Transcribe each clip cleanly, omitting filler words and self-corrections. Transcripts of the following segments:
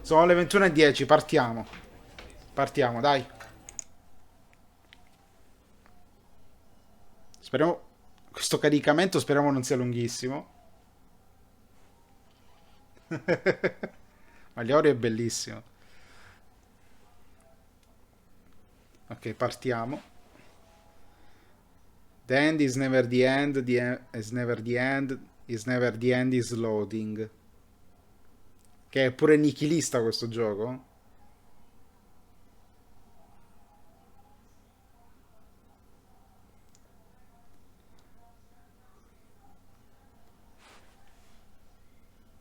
Sono le 21:10, partiamo. Partiamo, dai. Speriamo... Questo caricamento speriamo non sia lunghissimo. Ma l'Iori è bellissimo. Ok, partiamo. The end is never the end, the end is never the end, is never the end is loading. Che è pure nichilista questo gioco.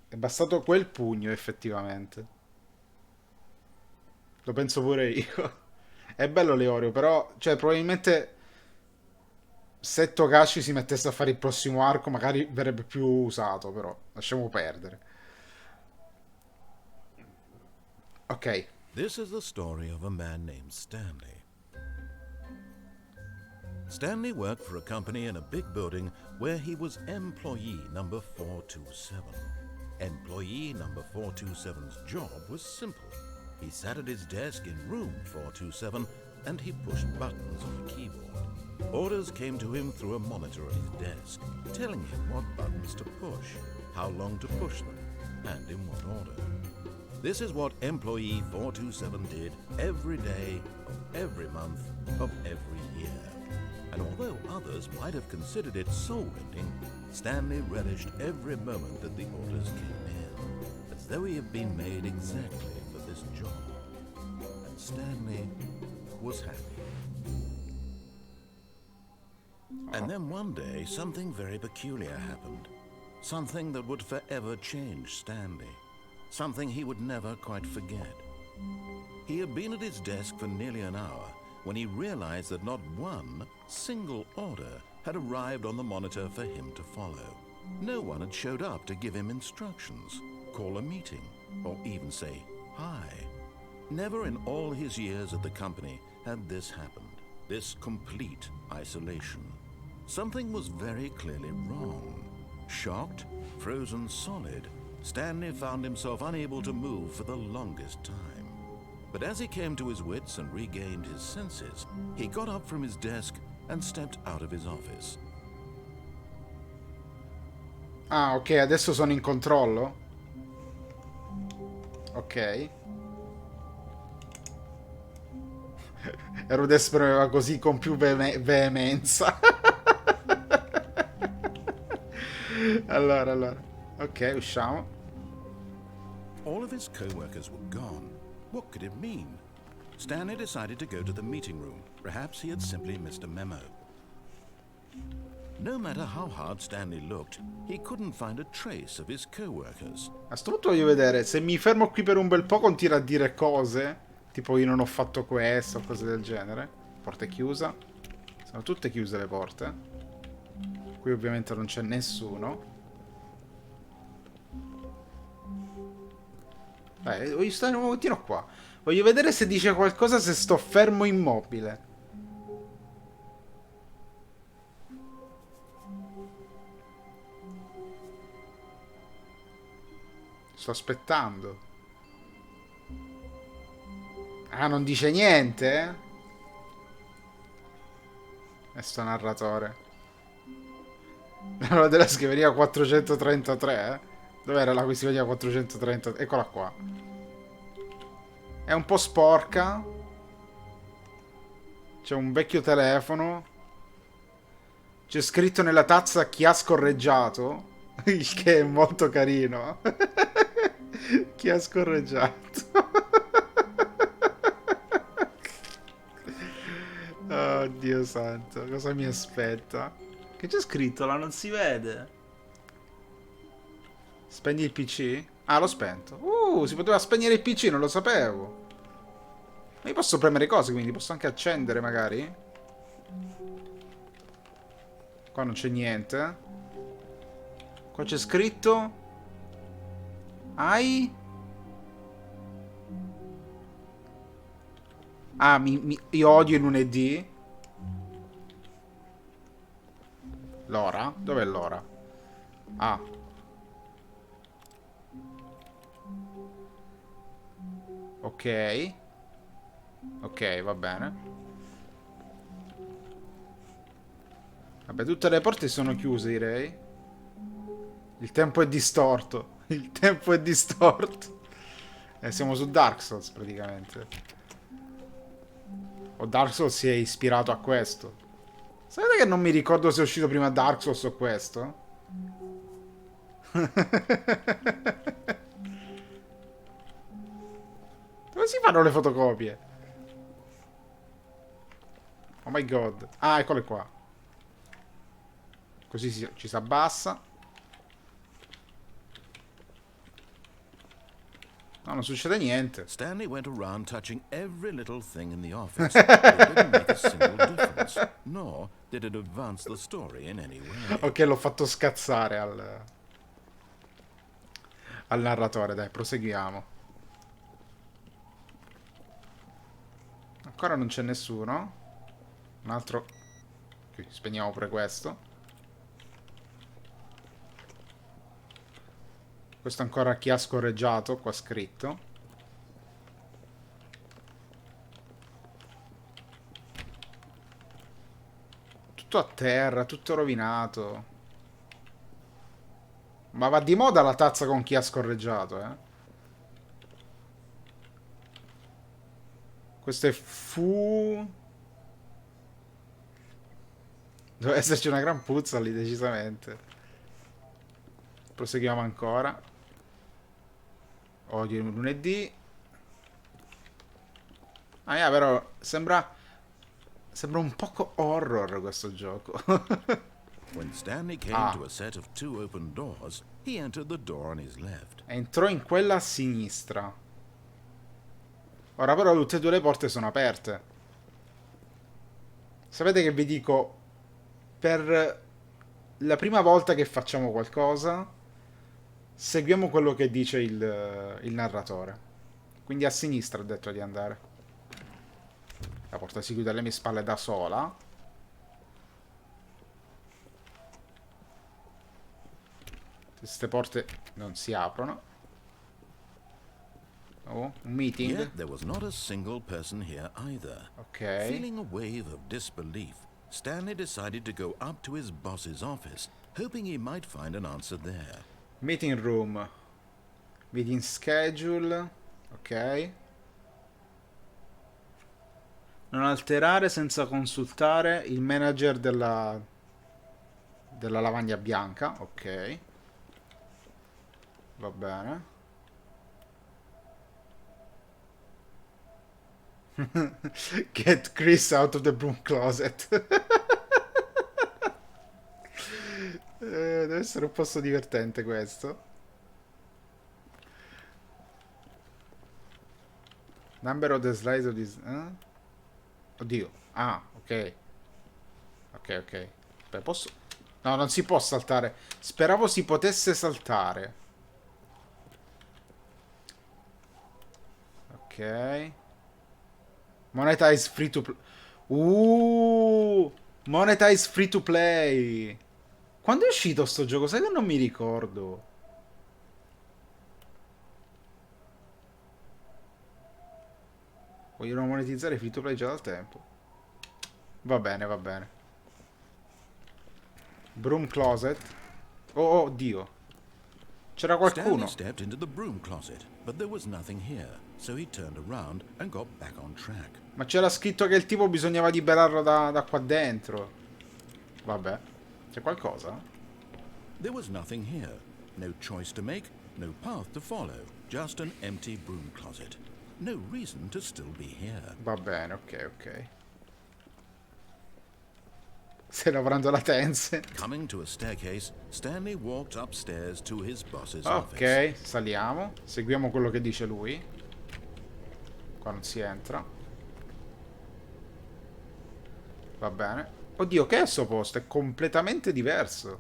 È bastato quel pugno, effettivamente. Lo penso pure io. È bello l'Eoreo, però, cioè, probabilmente se Togashi si mettesse a fare il prossimo arco, magari verrebbe più usato, però lasciamo perdere. Ok. This is the story of a man named Stanley. Stanley worked for a company in a big building where he was employee number 427. Employee number 427's job was simple. He sat at his desk in room 427 and he pushed buttons on a keyboard. Orders came to him through a monitor at his desk, telling him what buttons to push, how long to push them, and in what order. This is what employee 427 did every day of every month of every year. And although others might have considered it soul-rending, Stanley relished every moment that the orders came in, as though he had been made exactly for this job. And Stanley was happy. And then one day, something very peculiar happened. Something that would forever change Stanley. Something he would never quite forget. He had been at his desk for nearly an hour when he realized that not one single order had arrived on the monitor for him to follow. No one had showed up to give him instructions, call a meeting, or even say hi. Never in all his years at the company had this happened, this complete isolation. Something was very clearly wrong. Shocked, frozen solid, Stanley found himself unable to move for the longest time. But as he came to his wits and regained his senses, he got up from his desk and stepped out of his office. Ah, ok, adesso sono in controllo. Ok. Erude spremeva così con più veemenza. Allora. Ok, usciamo. All of his co-workers were gone. What could it mean? Stanley decided to go to the meeting room. Perhaps he had simply missed a memo. No matter how hard Stanley looked, he couldn't find a trace of his co-workers. A sto punto voglio vedere, se mi fermo qui per un bel po' continua a dire cose. Tipo io non ho fatto questo o cose del genere. Porta è chiusa. Sono tutte chiuse le porte. Qui ovviamente non c'è nessuno. Voglio stare un momentino qua. Voglio vedere se dice qualcosa se sto fermo immobile. Sto aspettando. Ah, non dice niente? E sto narratore. La della scriveria 433, eh? Dov'era la scriveria 430? Eccola qua. È un po' sporca. C'è un vecchio telefono. C'è scritto nella tazza chi ha scorreggiato. Il che è molto carino. Chi ha scorreggiato. Oh Dio santo, cosa mi aspetta? Che c'è scritto là? Non si vede. Spegni il PC? Ah, l'ho spento. Si poteva spegnere il PC, non lo sapevo. Ma io posso premere cose, quindi posso anche accendere magari. Qua non c'è niente. Qua c'è scritto Ai. Ah, io odio i lunedì. L'ora? Dov'è l'ora? Ah. Ok. Ok, va bene. Vabbè, tutte le porte sono chiuse, direi. Il tempo è distorto. Il tempo è distorto. Siamo su Dark Souls, praticamente. O Dark Souls si è ispirato a questo. Sapete che non mi ricordo se è uscito prima Dark Souls o questo? Dove si fanno le fotocopie? Oh my god. Ah, eccole qua. Così ci si abbassa. No, non succede niente. Stanley went around touching every little thing in the office, but it didn't make a single difference, nor did it advance the story in any way. Ok, l'ho fatto scazzare al narratore. Dai, proseguiamo. Ancora non c'è nessuno. Un altro. Ok, spegniamo pure questo. Questo ancora chi ha scorreggiato, qua scritto. Tutto a terra, tutto rovinato. Ma va di moda la tazza con chi ha scorreggiato, eh? Questo è fu... Deve esserci una gran puzza lì, decisamente. Proseguiamo ancora. Oggi è lunedì. Ah, yeah, però sembra un poco horror questo gioco. When Stanley came Ah, to a set of 2 open doors, he entered the door on his left. entrò in quella a sinistra. Ora però tutte e due le porte sono aperte. Sapete che vi dico? Per la prima volta che facciamo qualcosa, seguiamo quello che dice il narratore. Quindi a sinistra ho detto di andare. La porta si chiude alle mie spalle da sola. Queste porte non si aprono. Oh, un meeting. Yet there was not a single person here either. Ok. Feeling a wave of disbelief, Stanley decided to go up to his boss's office, hoping he might find an answer there. Meeting room. Meeting schedule. Ok. Non alterare senza consultare il manager della lavagna bianca. Ok. Va bene. Get Chris out of the broom closet. Deve essere un posto divertente questo. Number of the slides of this... Oddio. Ah, ok. Ok, ok. Beh, posso... No, non si può saltare. Speravo si potesse saltare. Ok. Monetize free to play. Monetize free to play. Quando è uscito sto gioco? Sai che non mi ricordo. Vogliono monetizzare free to play già dal tempo. Va bene, va bene. Broom closet. Oh, Dio. C'era Stanley qualcuno. stepped into the broom closet, but there was nothing here, so he turned around and got back on track. Ma c'era scritto che il tipo bisognava liberarlo da qua dentro. Vabbè. C'è qualcosa? There was nothing here. No choice to make, no path to follow. Just an empty broom closet. No reason to still be here. Va bene, ok, ok. Stai lavorando la tense. Coming to a staircase, Stanley walked upstairs to his boss's office. Ok, saliamo. Seguiamo quello che dice lui. Qua non si entra. Va bene. Oddio, che è sto posto? È completamente diverso.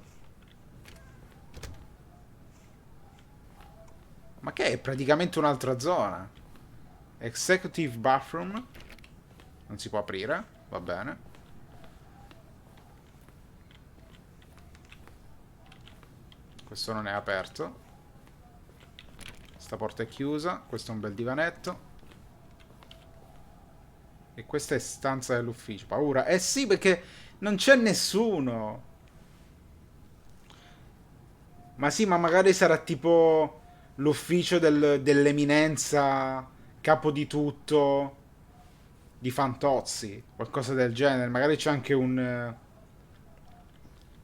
Ma che è praticamente un'altra zona? Executive bathroom. Non si può aprire. Va bene. Questo non è aperto. Sta porta è chiusa. Questo è un bel divanetto. E questa è stanza dell'ufficio. Paura. Eh sì, perché non c'è nessuno. Ma sì, ma magari sarà tipo l'ufficio dell'eminenza, capo di tutto, di Fantozzi. Qualcosa del genere. Magari c'è anche un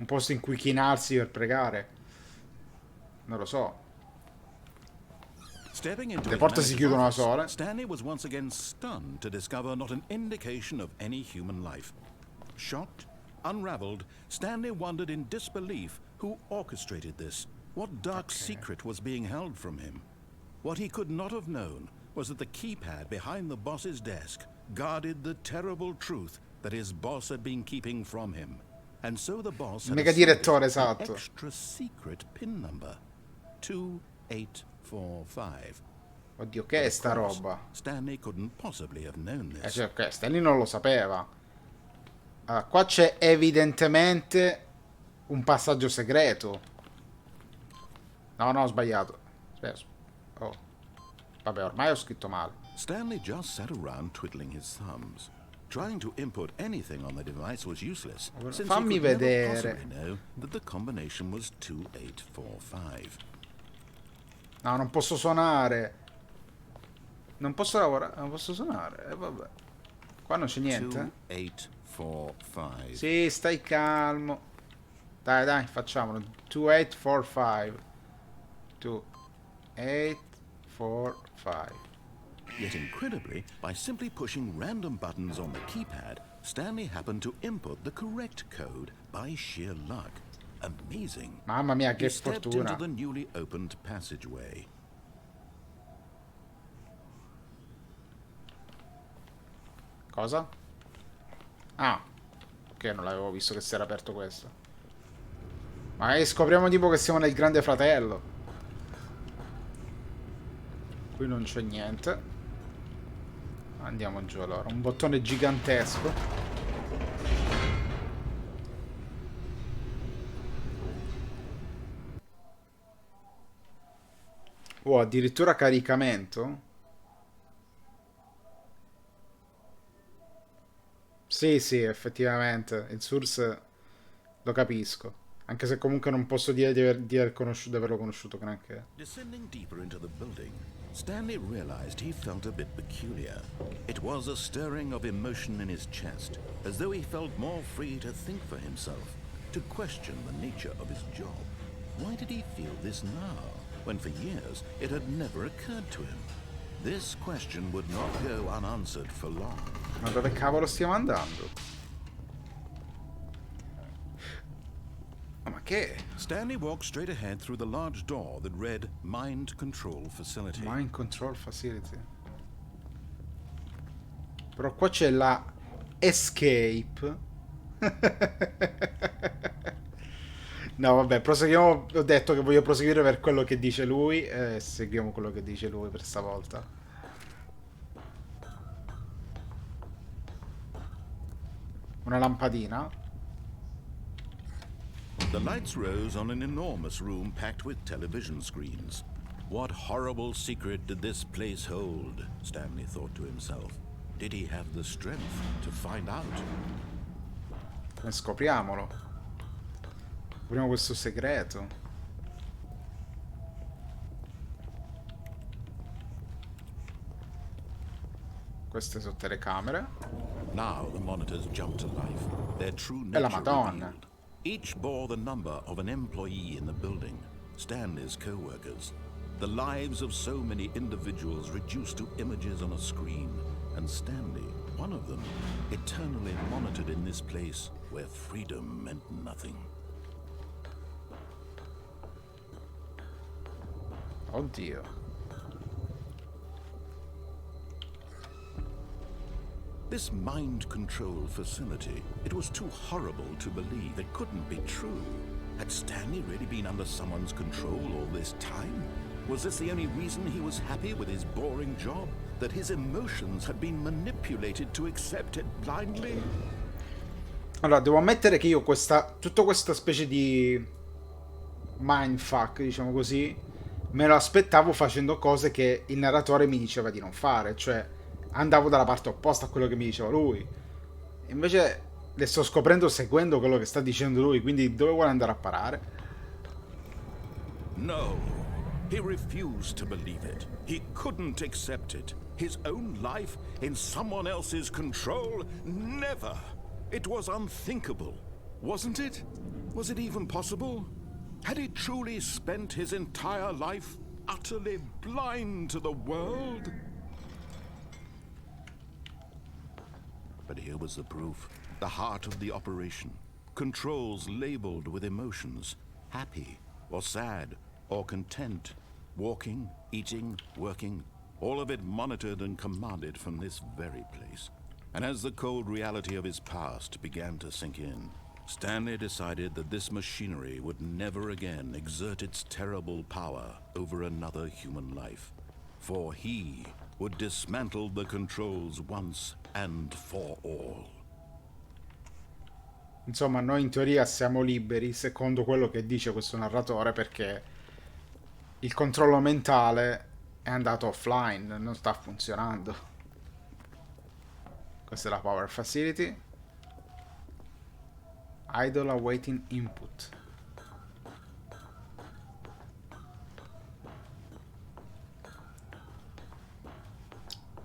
posto in cui chinarsi per pregare. Non lo so. Stepping into Le his porte si manager's chiudono da office, sole. Stanley was once again stunned to discover not an indication of any human life. Shocked, unraveled, Stanley wondered in disbelief who orchestrated this. What dark secret was being held from him? What he could not have known was that the keypad behind the boss's desk guarded the terrible truth that his boss had been keeping from him. And so the boss Il had mega assigned it direttore, an esatto. extra secret pin number. 2845. Oddio, che è sta roba? Stanley couldn't possibly have known this. Cioè, ok, Stanley non lo sapeva. Allora, qua c'è evidentemente un passaggio segreto. No, no, ho sbagliato. Aspetta. Oh. Vabbè, ormai ho scritto male. Stanley just sat around twiddling his thumbs. Trying to input anything on the device was useless, since he Fammi could never vedere. possibly know that the combination was 2845. No, non posso suonare. Non posso lavorare. Non posso suonare. Vabbè. Qua non c'è niente. 2845. Sì, stai calmo. Dai, dai, facciamolo. 2845. 2845. Yet incredibly, by simply pushing random buttons on the keypad, Stanley happened to input the correct code by sheer luck. Amazing. Mamma mia, che He stepped into fortuna. the newly opened passageway. Cosa? Ah. Ok, non l'avevo visto che si era aperto questo. Ma scopriamo tipo che siamo nel Grande Fratello. Qui non c'è niente. Andiamo giù allora. Un bottone gigantesco. Oh, addirittura caricamento? Sì, sì, effettivamente. Il source lo capisco. Anche se comunque non posso dire di averlo conosciuto granché. Descending deeper into the building, Stanley realized he felt a bit peculiar. It was a stirring of emotion in his chest, as though he felt more free to think for himself, to question the nature of his job. Why did he feel this now, when for years it had never occurred to him? This question would not go unanswered for long. Ma dove cavolo stiamo andando? Ma che? Stanley walked straight ahead through the large door that read Mind Control Facility. Mind Control Facility. Però qua c'è la Escape. No, vabbè, proseguiamo. Ho detto che voglio proseguire per quello che dice lui. Seguiamo quello che dice lui per stavolta. Una lampadina. The lights rose on an enormous room packed with television screens. What horrible secret did this place hold? Stanley thought to himself. Did he have the strength to find out? Scopriamolo. Scopriamo questo segreto. Queste sono telecamere. Now the monitors jumped to life, their true E la nature Madonna. revealed. Each bore the number of an employee in the building, Stanley's co-workers. The lives of so many individuals reduced to images on a screen, and Stanley, one of them, eternally monitored in this place where freedom meant nothing. Oddio. This mind control facility, it was too horrible to believe. It couldn't be true. Had Stanley really been under someone's control all this time? Was this the only reason he was happy with his boring job? That his emotions had been manipulated to accept it blindly? Allora, devo ammettere che io tutta questa specie di mindfuck, diciamo così, me lo aspettavo facendo cose che il narratore mi diceva di non fare, cioè andavo dalla parte opposta a quello che mi diceva lui. Invece le sto scoprendo seguendo quello che sta dicendo lui, quindi dove vuole andare a parare? No, he refused to believe it. He couldn't accept it. His own life in someone else's control? Never. It was unthinkable, wasn't it? Was it even possible? Had he truly spent his entire life utterly blind to the world? But here was the proof. The heart of the operation. Controls labeled with emotions. Happy, or sad, or content. Walking, eating, working. All of it monitored and commanded from this very place. And as the cold reality of his past began to sink in, Stanley decided that this machinery would never again exert its terrible power over another human life. For he would dismantle the controls once and for all. Insomma, noi in teoria siamo liberi, secondo quello che dice questo narratore, perché il controllo mentale è andato offline, non sta funzionando. Questa è la power facility. Idle awaiting input.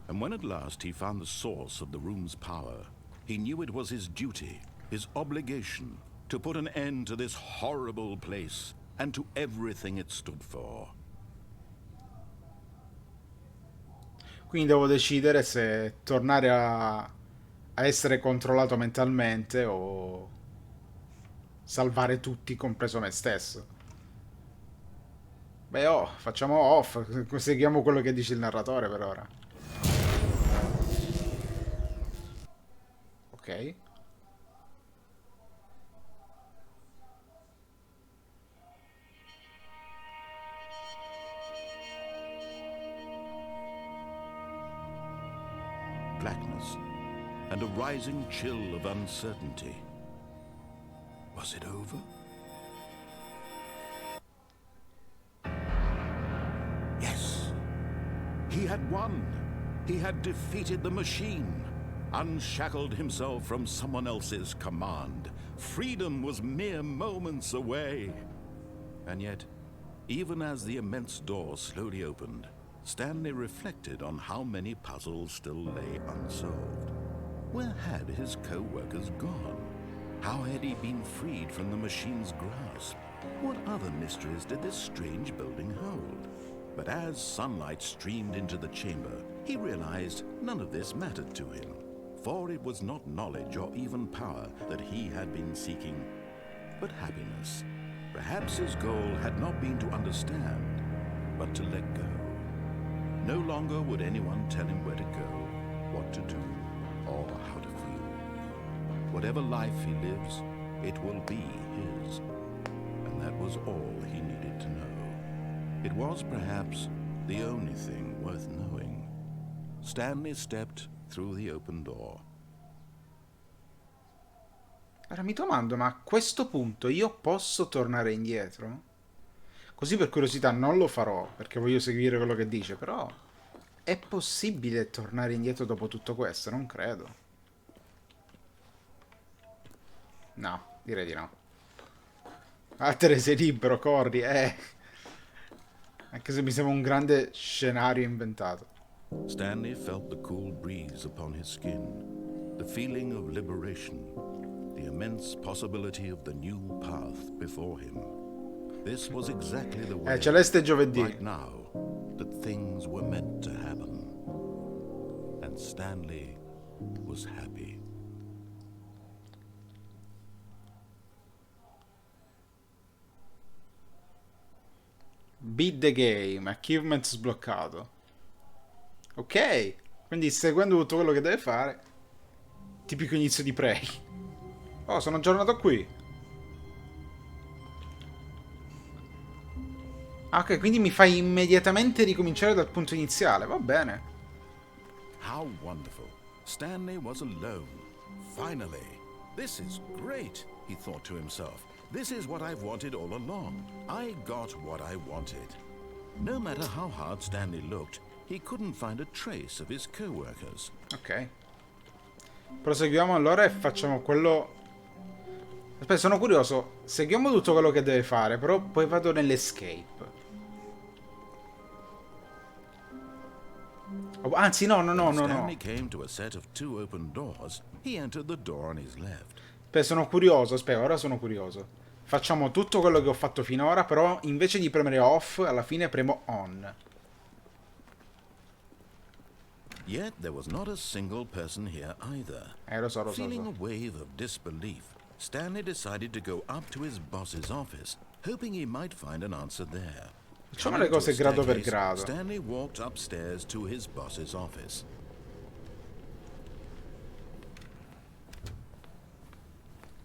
And when at last he found the source of the room's power, he knew it was his duty, his obligation, to put an end to this horrible place and to everything it stood for. Quindi devo decidere se tornare a essere controllato mentalmente o salvare tutti, compreso me stesso. Beh, facciamo off, seguiamo quello che dice il narratore per ora. Ok. Blackness and a rising chill of uncertainty. Was it over? Yes. He had won. He had defeated the machine, unshackled himself from someone else's command. Freedom was mere moments away. And yet, even as the immense door slowly opened, Stanley reflected on how many puzzles still lay unsolved. Where had his co-workers gone? How had he been freed from the machine's grasp? What other mysteries did this strange building hold? But as sunlight streamed into the chamber, he realized none of this mattered to him. For it was not knowledge or even power that he had been seeking, but happiness. Perhaps his goal had not been to understand, but to let go. No longer would anyone tell him where to go, what to do, or how to feel. Whatever life he lives, it will be his. And that was all he needed to know. It was perhaps the only thing worth knowing. Stanley stepped through the open door. Ora mi domando, ma a questo punto io posso tornare indietro? Così per curiosità non lo farò, perché voglio seguire quello che dice, però è possibile tornare indietro dopo tutto questo? Non credo. No, direi di no. Vattene, sei libero, corri, Anche se mi sembra un grande scenario inventato. Stanley felt the cool breeze upon his skin, the feeling of liberation, the immense possibility of the new path before him. This was exactly the way, Celeste giovedì. right now, that things were meant to happen. And Stanley was happy. Beat the game, achievement sbloccato. Ok, quindi seguendo tutto quello che deve fare. Tipico inizio di Prey. Oh, sono aggiornato qui. Ok, quindi mi fai immediatamente ricominciare dal punto iniziale, va bene. How wonderful. Stanley was alone. Finally. This is great, he thought to himself. This is what I've wanted all along. I got what I wanted. No matter how hard Stanley looked, he couldn't find a trace of his co-workers. Ok. Proseguiamo allora e facciamo quello... Aspetta, sono curioso. Seguiamo tutto quello che deve fare, però poi vado nell'escape. Oh, anzi, no. Stanley came to a set of 2 open doors. He entered the door on his left. Aspetta, sono curioso. Aspetta, ora sono curioso. Facciamo tutto quello che ho fatto finora, però invece di premere off, alla fine premo on. Yet there was not a single person here either. Lo so. Feeling a wave of disbelief, Stanley decided to go up to his boss's office, hoping he might find an answer there. Facciamo le cose grado per grado. Stanley walked upstairs to his boss's office.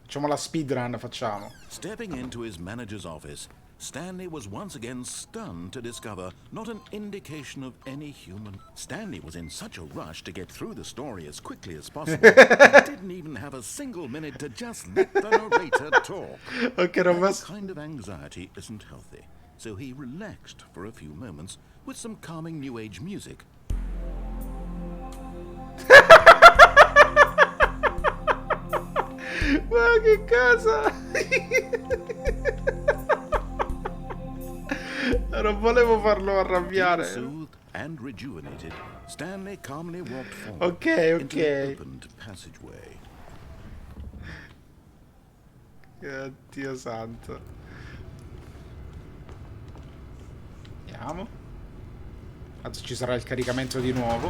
Facciamo la speedrun, facciamo. Stepping into his manager's office, Stanley was once again stunned to discover not an indication of any human. Stanley was in such a rush to get through the story as quickly as possible. He didn't even have a single minute to just let the narrator talk. Ok, That kind of anxiety isn't healthy, so he relaxed for a few moments with some calming new age music. Ma che cosa? Non volevo farlo arrabbiare. Soothed and rejuvenated, Stanley calmly walked forward Ok. into the opened passageway. Dio santo. Andiamo. Anzi, ci sarà il caricamento di nuovo.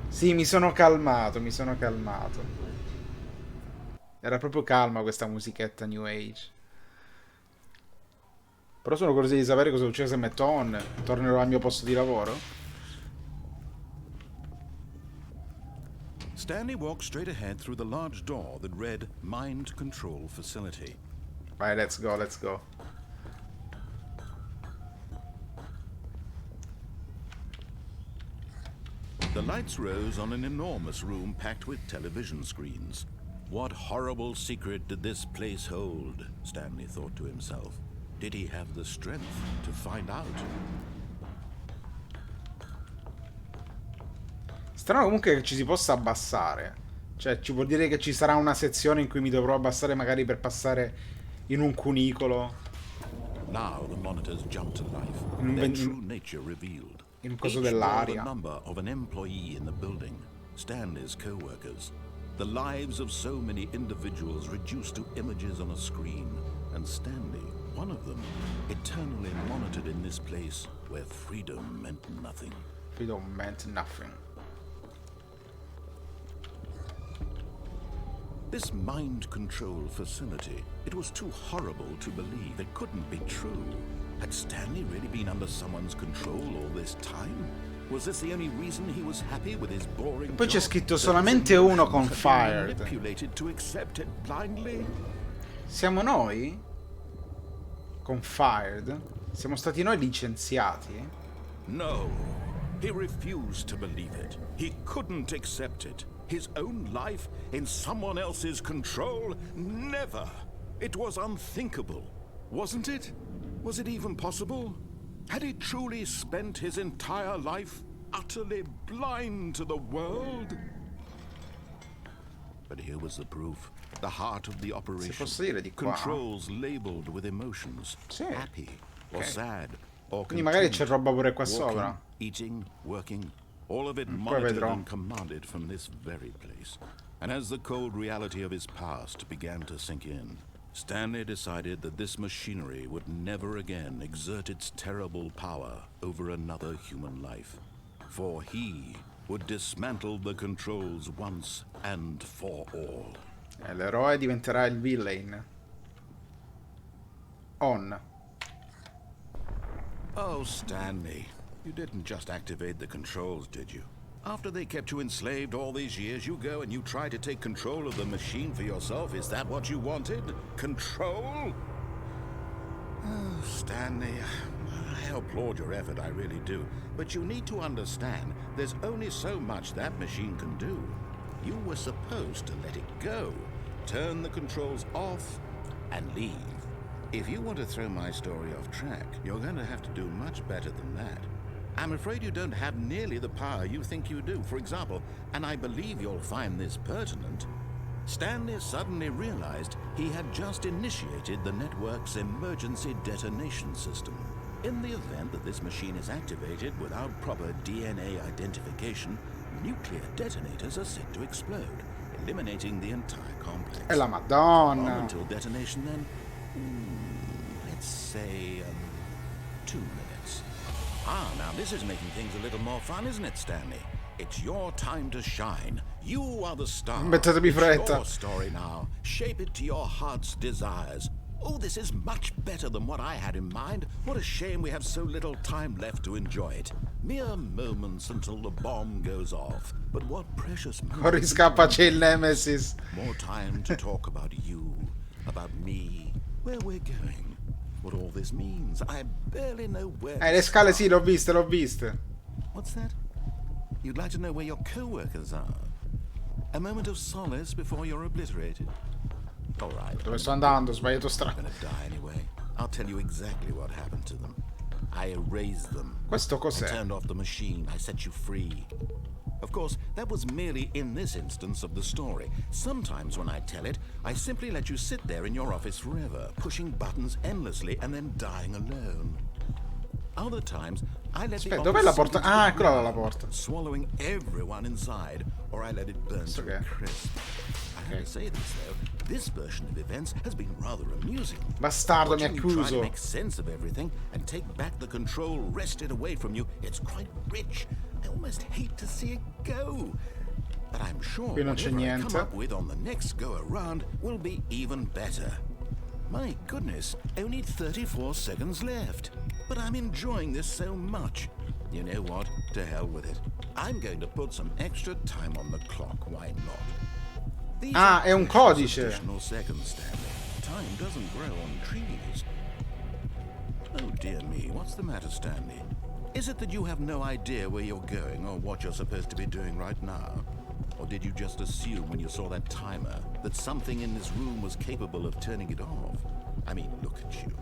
Sì, mi sono calmato. Era proprio calma questa musichetta New Age. Però sono curioso di sapere cosa succede se metto on. Tornerò al mio posto di lavoro. Stanley walked straight ahead through the large door that read Mind Control Facility. Vai, let's go. The lights rose on an enormous room packed with television screens. What horrible secret did this place hold? Stanley thought to himself. Did he have the strength to find out? Strano comunque che ci si possa abbassare. Cioè, ci vuol dire che ci sarà una sezione in cui mi dovrò abbassare magari per passare in un cunicolo. Now the monitors jumped to life. Their true nature revealed. In un coso Each bore dell'aria. the number of an employee in the building, Stanley's co-workers. The lives of so many individuals reduced to images on a screen, and Stanley, one of them, eternally monitored in this place where freedom meant nothing. Freedom meant nothing. This mind control facility, it was too horrible to believe. It couldn't be true. Had Stanley really been under someone's control all this time? Was this the only reason he was happy with his boring Poi c'è job? scritto solamente uno con fired. Manipulated to accept it blindly? Siamo noi? Con fired? Siamo stati noi licenziati? No. He refused to believe it. He couldn't accept it. His own life in someone else's control? Never. It was unthinkable. Wasn't it? Was it even possible? Had he truly spent his entire life utterly blind to the world? But here was the proof. The heart of the operation. Se posso dire di qua. Controls labeled with emotions. Sì. Happy or Ok. sad or Quindi magari c'è content. roba pure qua Walking, sopra. eating, working, all of it Poi monitored vedrò. and commanded from this very place. And as the cold reality of his past began to sink in, Stanley decided that this machinery would never again exert its terrible power over another human life. For he would dismantle the controls once and for all. L'eroe diventerà il villain. On. Oh, Stanley, you didn't just activate the controls, did you? After they kept you enslaved all these years, you go and you try to take control of the machine for yourself. Is that what you wanted? Control? Oh, Stanley, I applaud your effort, I really do. But you need to understand, there's only so much that machine can do. You were supposed to let it go, turn the controls off, and leave. If you want to throw my story off track, you're going to have to do much better than that. I'm afraid you don't have nearly the power you think you do. For example, and I believe you'll find this pertinent, Stanley suddenly realized he had just initiated the network's emergency detonation system. In the event that this machine is activated without proper DNA identification, nuclear detonators are said to explode, eliminating the entire complex. E la Madonna! Until detonation then, let's say 2 minutes. Now this is making things a little more fun, isn't it, Stanley? It's your time to shine. You are the star. Mettetevi It's fretta. your story now. Shape it to your heart's desires. Oh, this is much better than what I had in mind. What a shame we have so little time left to enjoy it. Mere moments until the bomb goes off. But what precious moments. Corri, scappa, c'è il Nemesis. More time to talk about you, about me, where we're going, what all this means. I barely know where. Le scale sì, l'ho viste. What's that? You'd like to know where your co-workers are? A moment of solace before you're obliterated. All right. Dove sto andando? Ho sbagliato I'm strada. gonna die anyway. I'll tell you exactly what happened to them. I erased them. Questo I cos'è? turned off the machine. I set you free. Of course, that was merely in this instance of the story. Sometimes when I tell it, I simply let you sit there in your office forever, pushing buttons endlessly and then dying alone. Other times, I let Aspetta, the dov'è la office porta? sink into Ah, the eccola là la ground, porta. swallowing everyone inside, or I let it burn Questo to che a è? crisp. I have to say this though, this version of events has been rather amusing. Bastardo, mi ha Watching you try to chiuso. make sense of everything and take back the control wrested away from you, it's quite rich. I almost hate to see it go. But I'm sure Qui non c'è whatever I niente. come up with on the next go around will be even better. My goodness, only 34 seconds left. But I'm enjoying this so much. You know what? To hell with it. I'm going to put some extra time on the clock, why not? These Ah, are è un precious codice. additional seconds, Stanley. Time doesn't grow on trees. Oh dear me, what's the matter, Stanley? Is it that you have no idea where you're going or what you're supposed to be doing right now? Or did you just assume when you saw that timer that something in this room was capable of turning it off? I mean, look at you.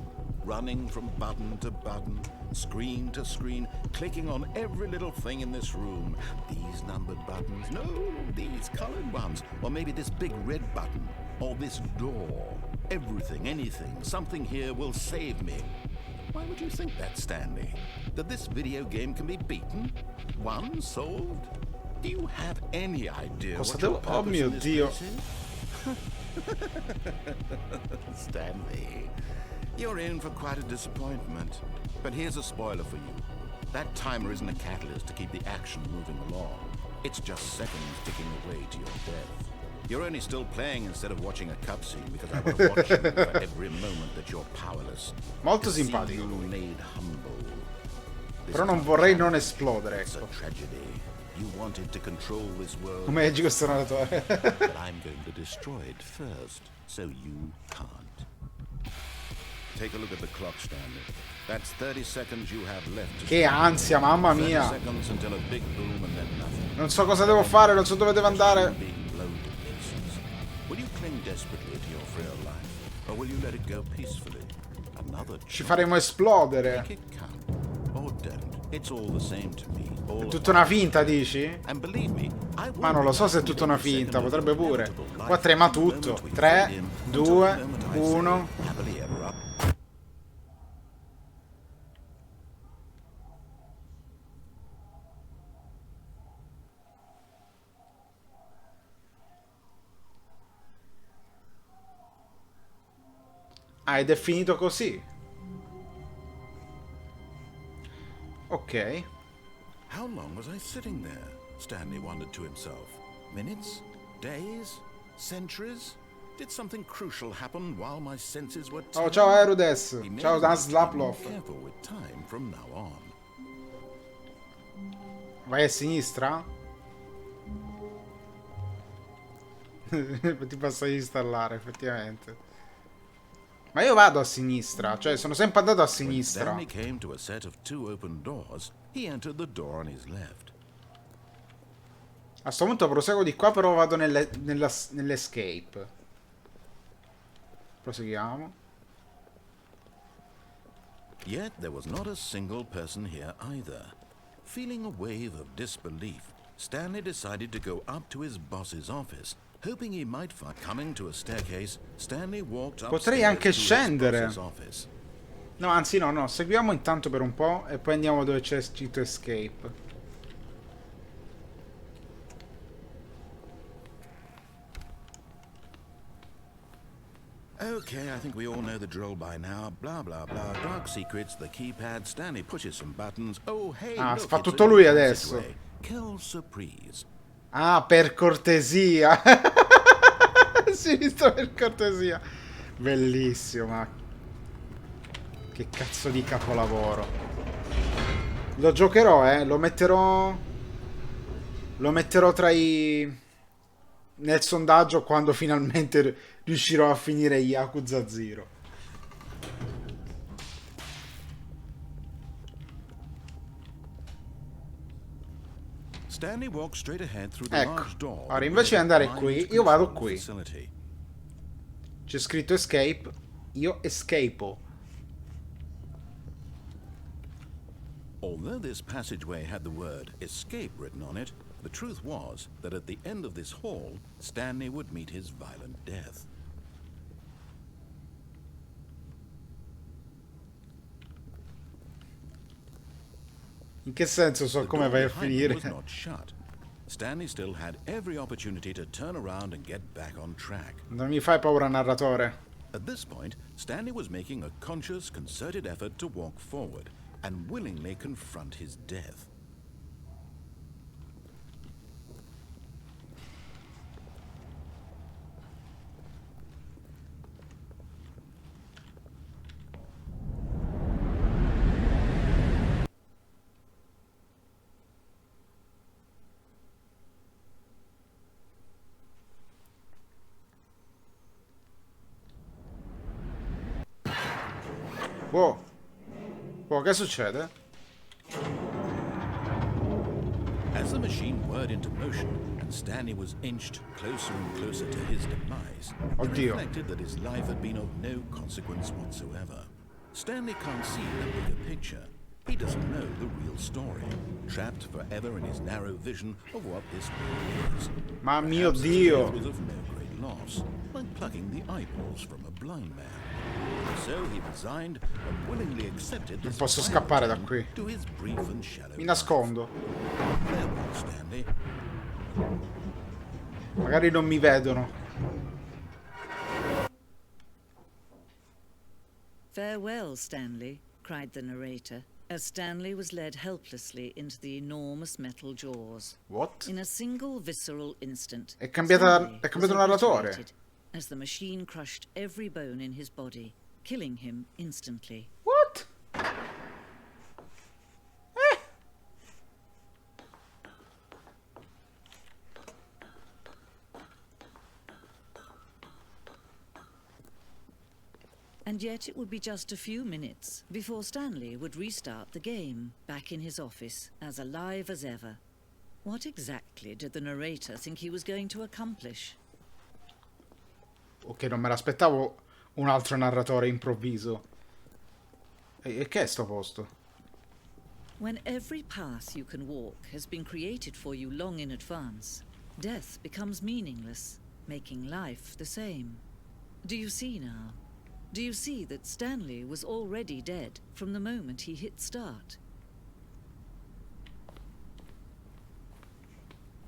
Running from button to button, screen to screen, clicking on every little thing in this room. These numbered buttons, no, these colored ones. Or maybe this big red button, or this door. Everything, anything, something here will save me. Why would you think that, Stanley? That this video game can be beaten? Won? Solved? Do you have any idea Cosa what your devo... Oh purpose mio in this Dio. place is? Stanley, you're in for quite a disappointment. But here's a spoiler for you. That timer isn't a catalyst to keep the action moving along. It's just seconds ticking away to your death. You're only still playing instead of watching a cutscene because I want to watch you for every moment that you're powerless. Molto To see simpatico you lui. made humble. This Però is non not vorrei tragedy, non esplodere, it's a ecco. tragedy. You wanted to control this world, Come leggi questo narratore? but I'm going to destroy it first, so you can't. Take a look at the clock, Stanley. That's 30 seconds you have left to Che stop. ansia, mamma 30 mia. seconds until a big boom and then nothing. Non so cosa devo fare, non so dove devo andare. Being blown to pieces. Will you cling desperately to your frail life, or will you let it go peacefully? Another Ci chance. faremo esplodere. Make it count, or don't. It's all the same to me. All È of tutta una finta, dici? And believe me, I won't Ma non lo so se è be tutta una the second finta, of potrebbe your pure. inevitable life Qua trema from the tutto. moment we 3, fade in until 2, the moment I say, 1. happily ever up. Ah, ed è finito così. Ok. How long was I sitting there? Stanley wondered to himself. Minutes? Days? Centuries? Did something crucial happen while my senses were Oh, turned? ciao Erudes. He may Ciao need Dan to be more Slaplov. careful with time from now on. Vai a sinistra? Ti basta installare, effettivamente. Ma io vado a sinistra, cioè sono sempre andato a When sinistra. Stanley came to a set of 2 open doors, he entered the door on his left. A sto punto proseguo di qua, però vado nell'escape. Proseguiamo. Yet there was not a single person here either. Feeling a wave of disbelief, Stanley decided to go up to his boss's office, hoping he might find. Coming to a staircase, Stanley walked Potrei upstairs anche to his scendere. boss's office. No, anzi no, no, seguiamo intanto per un po' e poi andiamo dove c'è scritto escape. Okay, I think we all know the drill by now. Blah blah blah. Dark secrets, the keypad. Stanley pushes some buttons. Oh hey, Ah, look, fa it's tutto a lui new adesso. passageway. Kill surprise. Ah, per cortesia. Sinistra per cortesia. Bellissimo, ma che cazzo di capolavoro. Lo giocherò, lo metterò. Lo metterò tra i. Nel sondaggio quando finalmente riuscirò a finire Yakuza 0. Stanley walked straight ahead through the Ecco, large door. ora invece di andare qui, io vado qui. Facility. C'è scritto escape, io escapo. Although this passageway had the word escape written on it, the truth was that at the end of this hall, Stanley would meet his violent death. In che senso so The come door vai a behind him finire? was not shut. Stanley still had every opportunity to turn around and get back on track. Non mi fai paura, narratore. At this point, Stanley was making a conscious, concerted effort to walk forward and willingly confront his death. Wow. Wow, che succede? As the machine whirred into motion and Stanley was inched closer and closer to his demise, he Oddio. reflected that his life had been of no consequence whatsoever. Stanley can't see the bigger picture. He doesn't know the real story, trapped forever in his narrow vision of what this world is. Ma mio Perhaps his Dio. death was of no great loss, like plucking the eyeballs from a blind man. So he resigned and willingly accepted this posso final scappare da end qui. to his brief and shallow Mi life. nascondo. Farewell, Stanley. Magari non mi vedono. "Farewell, Stanley," cried the narrator, as Stanley was led helplessly into the enormous metal jaws. What? In a single visceral instant, È cambiato was narratore. obliterated as the machine crushed every bone in his body, killing him instantly. What? And yet it would be just a few minutes before Stanley would restart the game, back in his office, as alive as ever. What exactly did the narrator think he was going to accomplish? Ok, non me l'aspettavo un altro narratore improvviso. E che è sto posto? When every path you can walk has been created for you long in advance, death becomes meaningless, making life the same. Do you see now? Do you see that Stanley was already dead from the moment he hit start?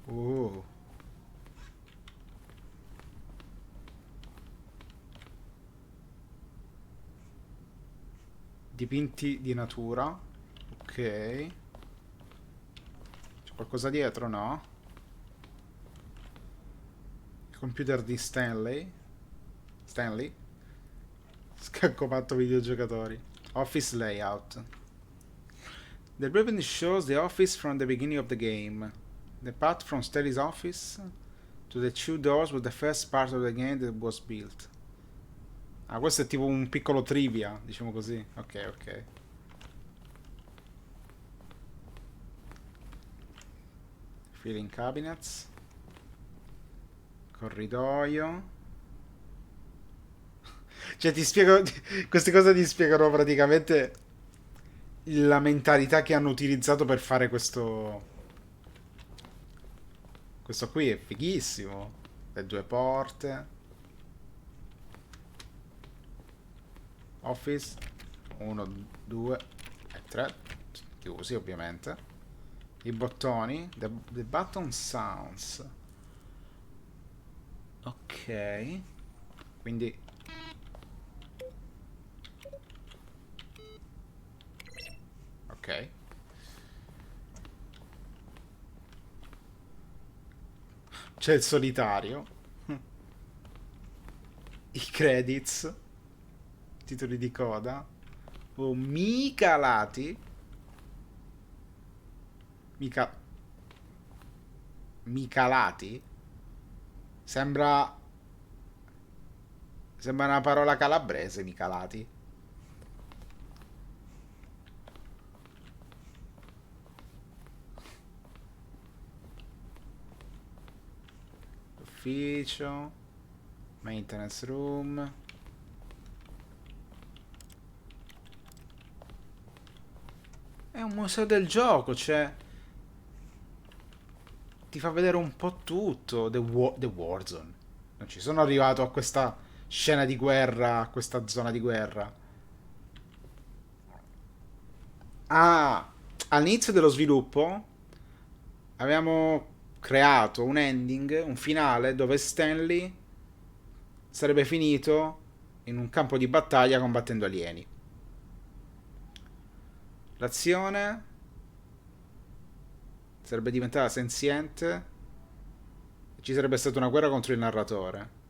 Oh. Dipinti di natura. Ok. C'è qualcosa dietro, no? Computer di Stanley. Stanley. Scaccomatto videogiocatori. Office layout. The ribbon shows the office from the beginning of the game. The path from Stanley's office to the two doors was the first part of the game that was built. Ah, questo è tipo un piccolo trivia, diciamo così. Ok, ok. Filing cabinets. Corridoio. Cioè ti spiego. Queste cose ti spiegano praticamente la mentalità che hanno utilizzato per fare questo. Questo qui è fighissimo. Le due porte. Office. 1, 2 e 3. Chiusi ovviamente. I bottoni. The button sounds. Ok. Quindi. Ok. C'è il solitario. I credits. Titoli di coda. Oh, mica lati. Mica. Micalati? Sembra. Sembra una parola calabrese, Micalati. Ufficio. Maintenance room. È un museo del gioco, cioè. Ti fa vedere un po' tutto. The Warzone. Non ci sono arrivato a questa scena di guerra, a questa zona di guerra. Ah, all'inizio dello sviluppo abbiamo creato un ending, un finale dove Stanley sarebbe finito in un campo di battaglia combattendo alieni. L'azione sarebbe diventata senziente e ci sarebbe stata una guerra contro il narratore.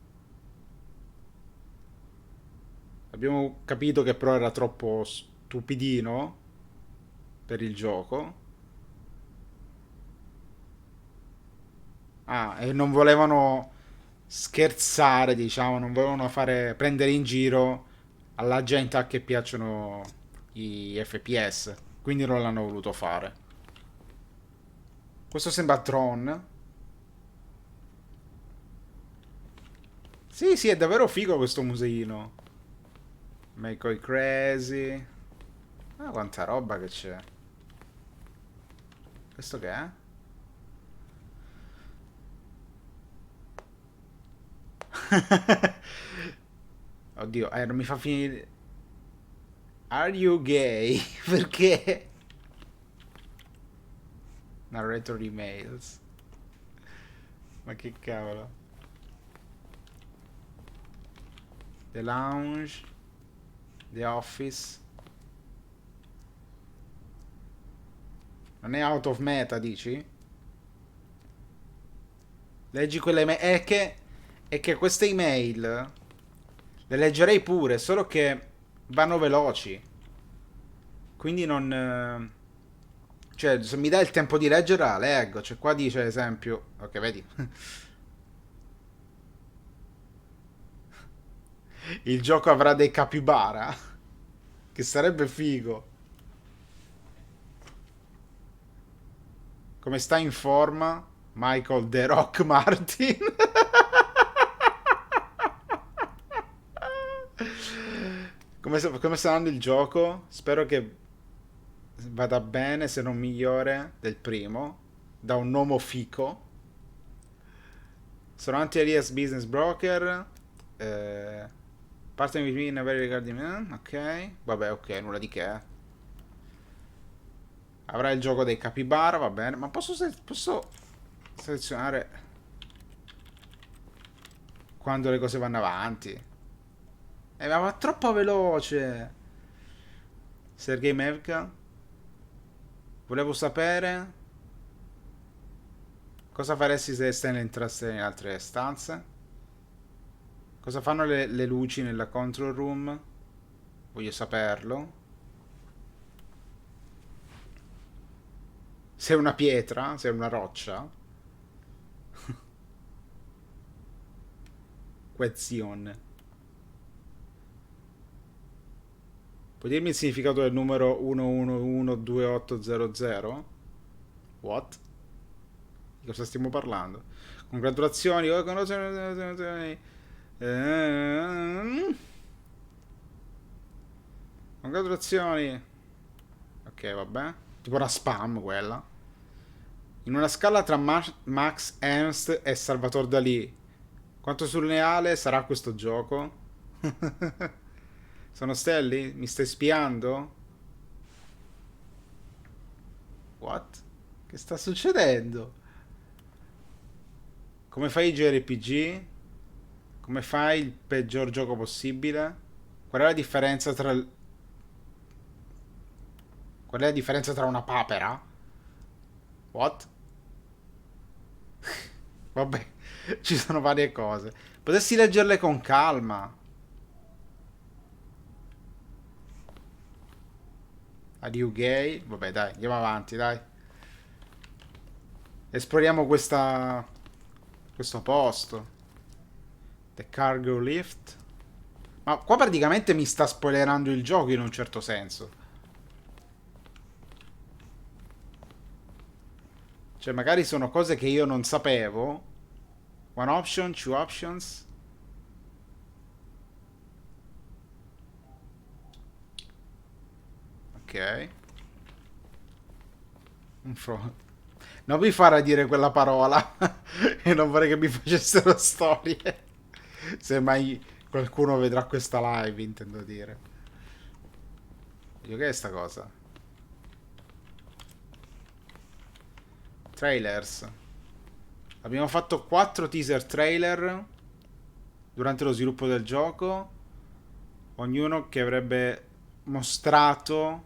Abbiamo capito che però era troppo stupidino per il gioco. Ah, e non volevano scherzare, diciamo, non volevano fare prendere in giro alla gente a che piacciono i FPS. Quindi non l'hanno voluto fare. Questo sembra Tron. Sì, sì, è davvero figo questo museino. Make Oi Crazy. Ah, quanta roba che c'è. Questo che è? Oddio, non mi fa finire. Are you gay? Perché? Narrator emails. Ma che cavolo. The Lounge. The Office. Non è out of meta, dici? Leggi quelle email. È che queste email le leggerei pure, solo che vanno veloci. Quindi non. Cioè, se mi dai il tempo di leggerla, leggo. Cioè, qua dice, esempio. Ok, vedi? Il gioco avrà dei capibara. Che sarebbe figo. Come sta in forma? Michael The Rock Martin. Come sta andando il gioco? Spero che vada bene, se non migliore, del primo. Da un uomo fico. Sono anti-alias business broker. Eh, Partner with me in a very regarding man. Ok. Vabbè, ok, nulla di che. Avrà il gioco dei capibara, va bene. Ma posso selezionare quando le cose vanno avanti? Ma va troppo veloce. Sergei Mevka. Volevo sapere cosa faresti se Stan entrasse in altre stanze. Cosa fanno le luci nella control room? Voglio saperlo. Se è una pietra, se è una roccia. Question. Puoi dirmi il significato del numero 1112800? What? Di cosa stiamo parlando? Congratulazioni, congratulazioni. Congratulazioni. Ok, vabbè. Tipo una spam quella. In una scala tra Max Ernst e Salvatore Dalì, quanto surreale sarà questo gioco? Sono Stelly? Mi stai spiando? What? Che sta succedendo? Come fai i JRPG? Come fai il peggior gioco possibile? Qual è la differenza tra... Qual è la differenza tra una papera? What? Vabbè, ci sono varie cose. Potessi leggerle con calma. Are you gay? Vabbè, dai, andiamo avanti, dai. Esploriamo questo posto. The cargo lift. Ma qua praticamente mi sta spoilerando il gioco in un certo senso. Cioè, magari sono cose che io non sapevo. One option, two options. Ok. Un frog. Non mi farà dire quella parola. E non vorrei che mi facessero storie. Se mai qualcuno vedrà questa live, intendo dire. Io che è sta cosa? Trailers. Abbiamo fatto 4 teaser trailer durante lo sviluppo del gioco. Ognuno che avrebbe mostrato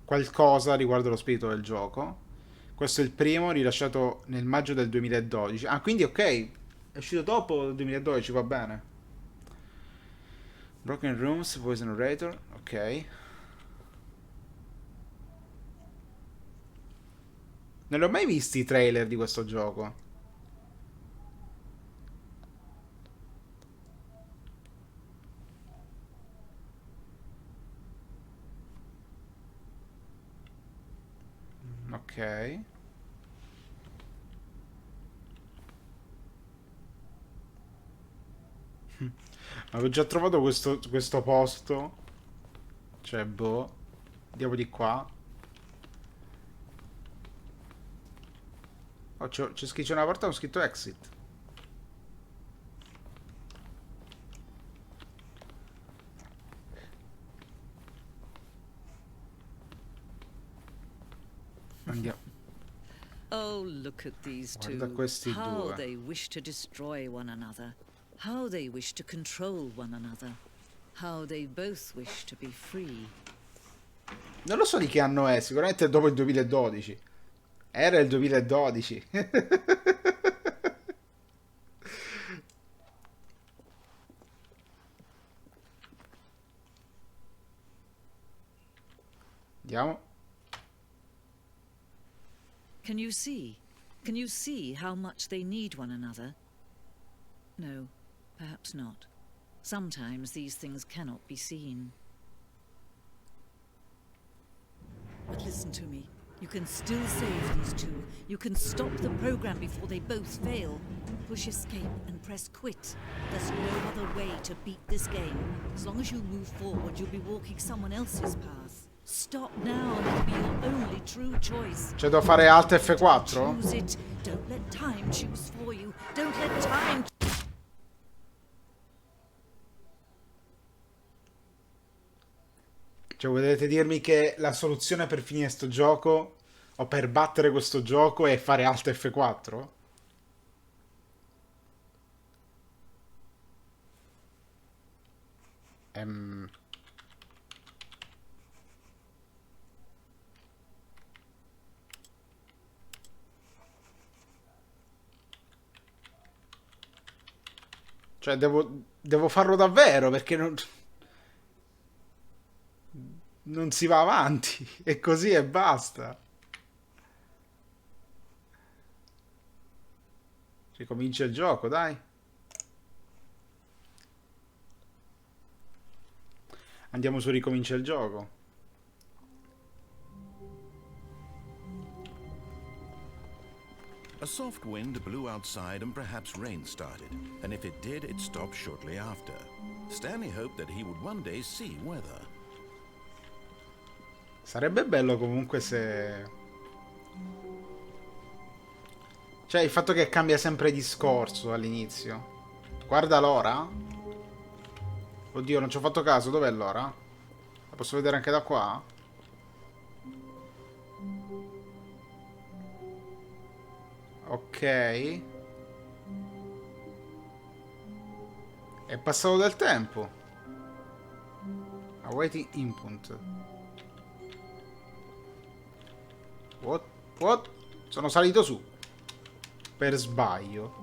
qualcosa riguardo lo spirito del gioco. Questo è il primo, rilasciato nel maggio del 2012. Ah, quindi ok, è uscito dopo il 2012, va bene. Broken Rooms, Voice Narrator, ok. Non li ho mai visti i trailer di questo gioco. Ok. Avevo già trovato questo posto. Cioè, boh. Andiamo di qua. Oh, c'è scritto una porta, ho scritto exit. Andiamo. Oh, look at these Guarda two. questi How due. they wish to destroy one another. How they wish to control one another. How they both wish to be free. Non lo so di che anno è, sicuramente è dopo il 2012. Era il 2012. Andiamo. Can you see? Can you see how much they need one another? No, perhaps not. Sometimes these things cannot be seen. But listen to me. You can still save these two. You can stop the program before they both fail. Push escape and press quit. There's no other way to beat this game. As long as you move forward, you'll be walking someone else's path. Stop now and it'll be your only true choice. C'è da fare Alt F4? Choose it. Don't let time choose for you. Don't let time. Cioè, volete dirmi che la soluzione per finire sto gioco o per battere questo gioco è fare Alt F4? Ehm... Cioè, devo farlo davvero perché non si va avanti. E così e basta. Ricomincia il gioco, dai. Andiamo su ricomincia il gioco. A soft wind blew outside and perhaps rain started, and if it did, it stopped shortly after. Stanley hoped that he would one day see weather. Sarebbe bello comunque se... Cioè, il fatto che cambia sempre discorso all'inizio. Guarda l'ora. Oddio, non ci ho fatto caso. Dov'è l'ora? La posso vedere anche da qua? Ok. È passato del tempo. Awaiting input. What? What? Sono salito su. Per sbaglio.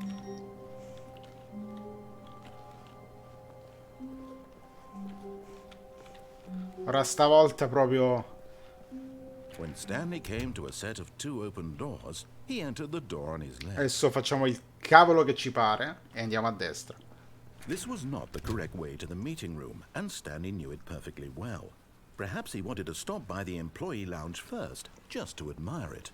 Ora stavolta proprio... When Stanley came to a set of 2 open doors, he entered the door on his left. Adesso facciamo il cavolo che ci pare e andiamo a destra. This was not the correct way to the meeting room, and Stanley knew it perfectly well. Perhaps he wanted to stop by the employee lounge first, just to admire it.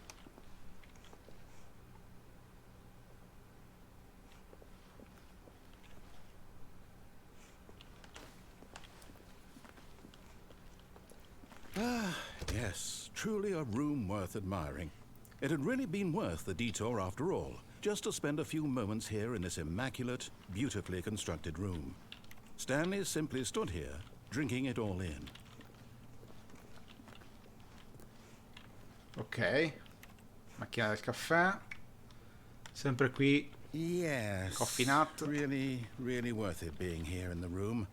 Ah, yes, truly a room worth admiring. It had really been worth the detour after all, just to spend a few moments here in this immaculate, beautifully constructed room. Stanley simply stood here, drinking it all in. Ok. Macchina del caffè. Sempre qui. Yes, Coffee nut. really worth it being here in the room.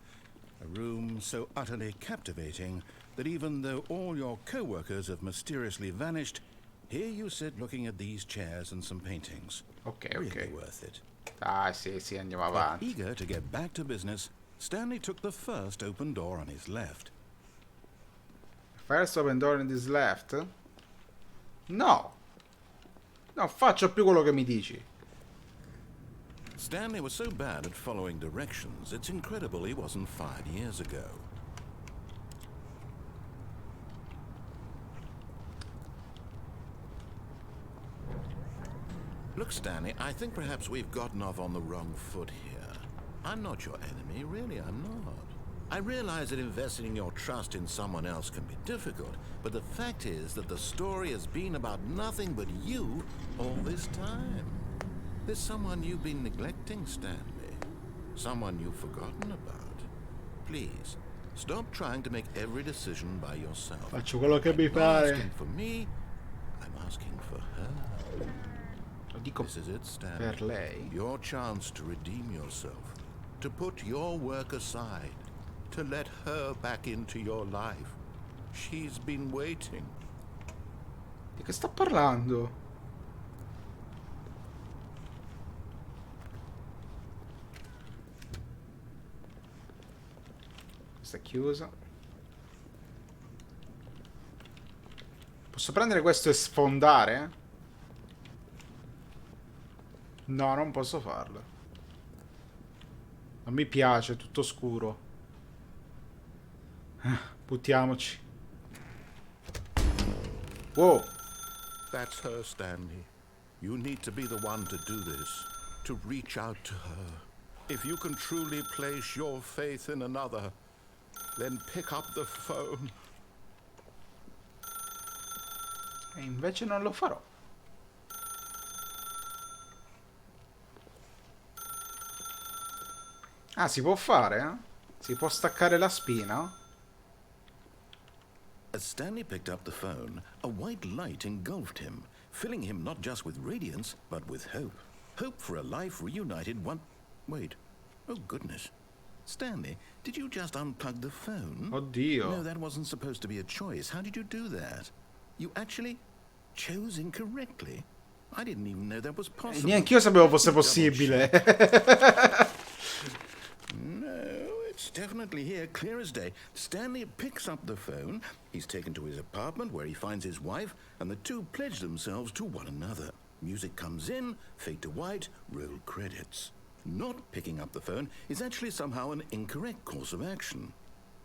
A room so utterly captivating that even though all your co-workers have mysteriously vanished, here you sit looking at these chairs and some paintings. Ok, Really ok. worth it. Ah, sì, sì, andiamo But avanti. eager to get back to business, Stanley took the first open door on his left. First open door in this left? No. Non faccio più quello che mi dici. Stanley was so bad at following directions, it's incredible he wasn't fired years ago. Look, Stanley, I think perhaps we've gotten off on the wrong foot here. I'm not your enemy, really, I'm not. I realize that investing your trust in someone else can be difficult, but the fact is that the story has been about nothing but you all this time. There's someone you've been neglecting, Stanley. Someone you've forgotten about. Please, stop trying to make every decision by yourself. Faccio quello che mi I'm not pare. asking for me, I'm asking for her. Lo dico This is it, Stanley. per lei. Your chance to redeem yourself, to put your work aside, to let her back into your life. She's been waiting. Di che sta parlando? Questa è chiusa. Posso prendere questo e sfondare? No, non posso farlo. Non mi piace, è tutto scuro. Buttiamoci. Wow. That's her, Stanley. You need to be the one to do this, to reach out to her. If you can truly place your faith in another, then pick up the phone. E invece non lo farò. Ah, si può fare, eh? Si può staccare la spina? As Stanley picked up the phone, a white light engulfed him, filling him not just with radiance, but with hope. Hope for a life reunited one... Wait. Oh, goodness. Stanley, did you just unplug the phone? Oddio. No, that wasn't supposed to be a choice. How did you do that? You actually chose incorrectly. I didn't even know that was possible. Neanch'io sapevo fosse possibile. No, it's definitely here, clear as day. Stanley picks up the phone. He's taken to his apartment where he finds his wife, and the two pledge themselves to one another. Music comes in, fade to white, roll credits. Not picking up the phone is actually somehow an incorrect course of action.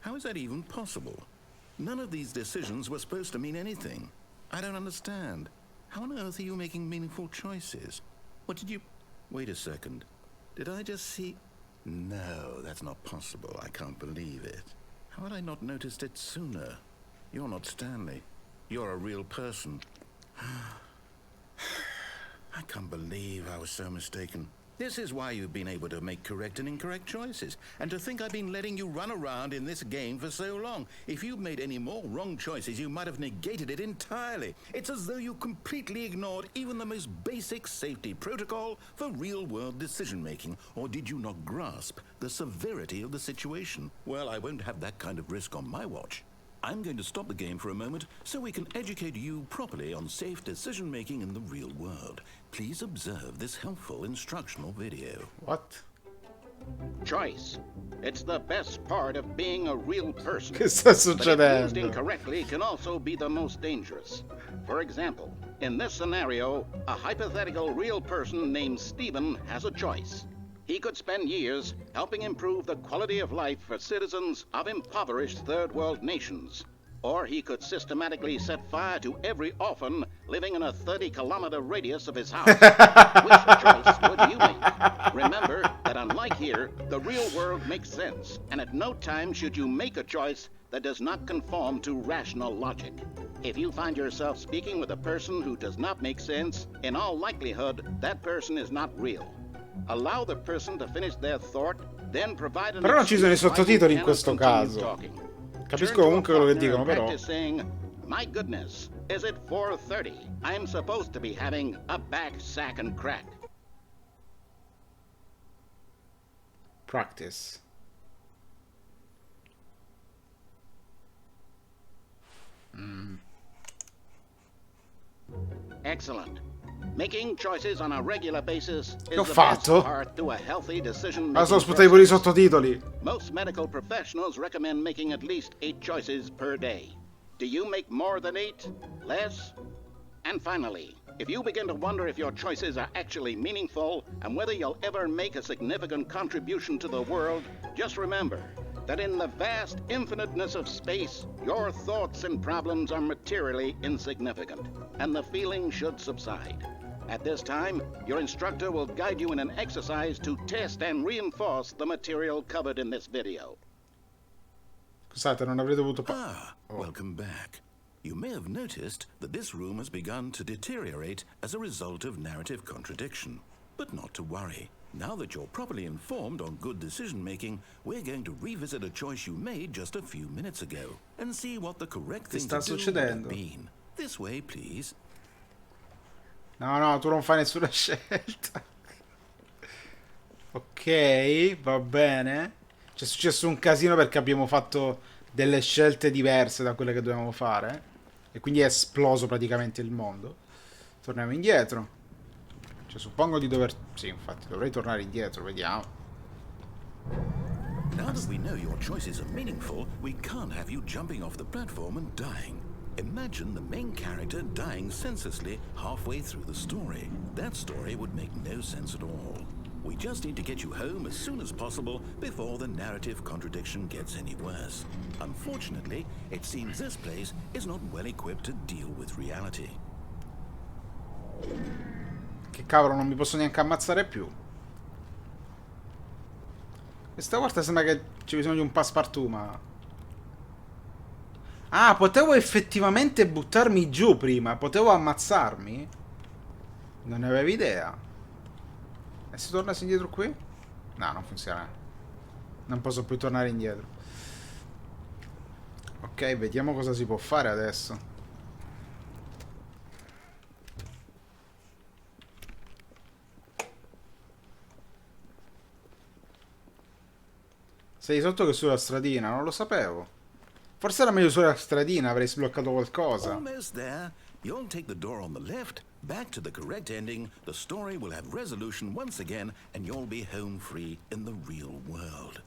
How is that even possible? None of these decisions were supposed to mean anything. I don't understand. How on earth are you making meaningful choices? What did you... Wait a second. Did I just see... No, that's not possible. I can't believe it. How had I not noticed it sooner? You're not Stanley. You're a real person. I can't believe I was so mistaken. This is why you've been able to make correct and incorrect choices. And to think I've been letting you run around in this game for so long. If you'd made any more wrong choices, you might have negated it entirely. It's as though you completely ignored even the most basic safety protocol for real-world decision-making. Or did you not grasp the severity of the situation? Well, I won't have that kind of risk on my watch. I'm going to stop the game for a moment so we can educate you properly on safe decision-making in the real world. Please observe this helpful instructional video. What? Choice. It's the best part of being a real person. Che sta But if used succedendo? incorrectly, can also be the most dangerous. For example, in this scenario, a hypothetical real person named Stephen has a choice. He could spend years helping improve the quality of life for citizens of impoverished third world nations. Or he could systematically set fire to every orphan living in a 30-kilometer radius of his house. Which choice would you make? Remember that unlike here, the real world makes sense, and at no time should you make a choice that does not conform to rational logic. If you find yourself speaking with a person who does not make sense, in all likelihood, that person is not real. Allow the person to finish their thought, then provide an Però non ci sono i excuse why you sottotitoli in cannot questo continue caso. talking. Capisco Turn to a comunque quello che partner dicono, and però. practice saying, "My goodness, is it 4:30? I'm supposed to be having a back, sack, and crack." Practice. Excellent. Making choices on a regular basis Che ho is the best fatto? part to a healthy decision-making Ah, sto aspettando pure i process. sottotitoli. Most medical professionals recommend making at least 8 choices per day. Do you make more than 8? Less? And finally, if you begin to wonder if your choices are actually meaningful and whether you'll ever make a significant contribution to the world, just remember that in the vast infiniteness of space, your thoughts and problems are materially insignificant, and the feeling should subside. At this time, your instructor will guide you in an exercise to test and reinforce the material covered in this video. Scusate, non avrei dovuto Welcome back. You may have noticed that this room has begun to deteriorate as a result of narrative contradiction. But not to worry. Now that you're properly informed on good decision-making, we're going to revisit a choice you made just a few minutes ago and see what the correct thing sta to do would have succedendo? been. This way, please. No, tu non fai nessuna scelta. Ok, va bene. C'è successo un casino perché abbiamo fatto delle scelte diverse da quelle che dovevamo fare. E quindi è esploso praticamente il mondo. Torniamo indietro. Cioè, suppongo di dover... Sì, infatti, dovrei tornare indietro, vediamo. Now that we know your choices are meaningful, we can't have you jumping off the platform and dying. Imagine the main character dying senselessly halfway through the story. That story would make no sense at all. We just need to get you home as soon as possible before the narrative contradiction gets any worse. Unfortunately, it seems this place is not well equipped to deal with reality. Che cavolo, non mi posso neanche ammazzare più. Questa volta sembra che c'è bisogno di un passepartout, ma... Ah, potevo effettivamente buttarmi giù prima. Potevo ammazzarmi? Non ne avevo idea. E se tornassi indietro qui? No, non funziona. Non posso più tornare indietro. Ok, vediamo cosa si può fare adesso. Sei sotto che sulla stradina, non lo sapevo. Forse era meglio sulla stradina, avrei sbloccato qualcosa. Almost there. You'll take the door on the left, back to the correct ending, the story will have resolution once again, and you'll be home free in the real world.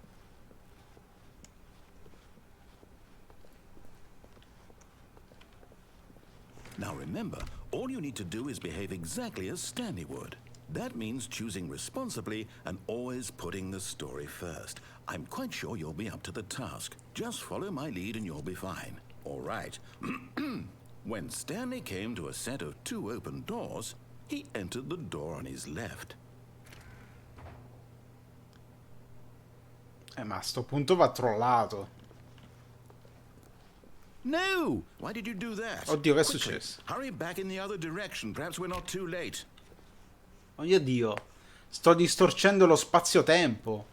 Now remember, all you need to do is behave exactly as Stanley would. That means choosing responsibly and always putting the story first. I'm quite sure you'll be up to the task. Just follow my lead and you'll be fine. All right. When Stanley came to a set of 2 open doors, he entered the door on his left. Ma a sto punto va trollato. No! Why did you do that? Oddio, che è Quickly, successo? hurry back in the other direction. Perhaps we're not too late. Oh mio Dio. Sto distorcendo lo spazio-tempo.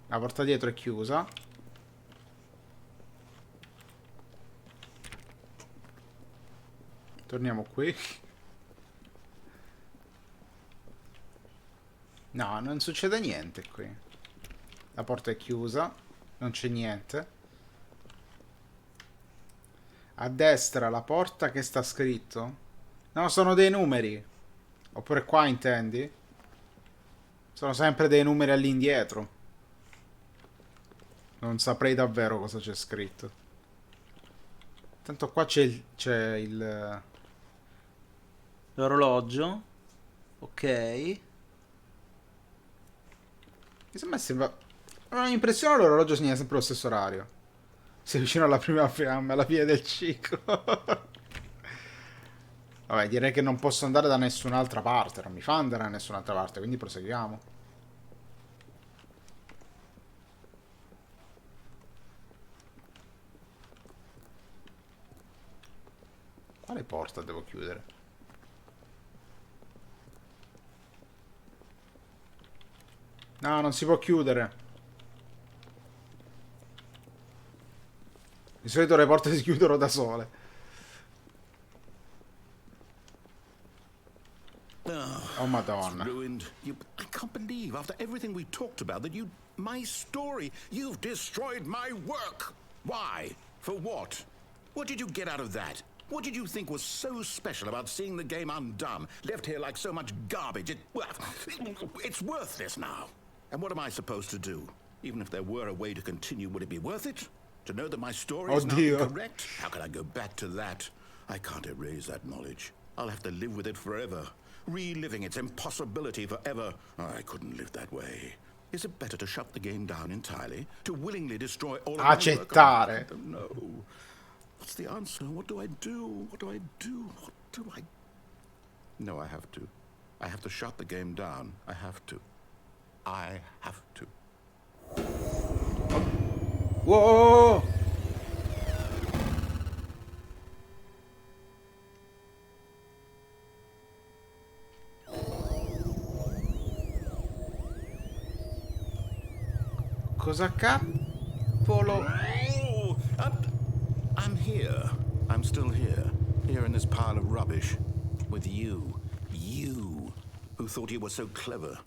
La porta dietro è chiusa. Torniamo qui. No, non succede niente qui. La porta è chiusa. Non c'è niente. A destra la porta, che sta scritto? No, sono dei numeri. Oppure qua intendi? Sono sempre dei numeri all'indietro. Non saprei davvero cosa c'è scritto. Tanto qua c'è l'orologio. Ok. Mi sembra... Ho l'impressione che l'orologio segna sempre lo stesso orario. Sei vicino alla prima fiamma, alla fine del ciclo. Vabbè, direi che non posso andare da nessun'altra parte. Non mi fa andare da nessun'altra parte, quindi proseguiamo. Quale porta devo chiudere? No, non si può chiudere. Di solito le porte si chiudono da sole. Oh madonna. Ruined. I can't believe, after everything we talked about, that you... My story. You've destroyed my work. Why? For what? What did you get out of that? What did you think was so special about seeing the game undone, left here like so much garbage? It's worthless now. And what am I supposed to do? Even if there were a way to continue, would it be worth it? To know that my story is now incorrect? How can I go back to that? I can't erase that knowledge. I'll have to live with it forever. Reliving its impossibility forever. I couldn't live that way. Is it better to shut the game down entirely? To willingly destroy all of my work? Accettare. I don't know. What's the answer? What do I do? What do I do? What do I... No, I have to. I have to shut the game down. I have to. I have to. Whoa! Cosa cavolo? Oh, I'm here. I'm still here. Here in this pile of rubbish. With you. You. Who thought you were so clever.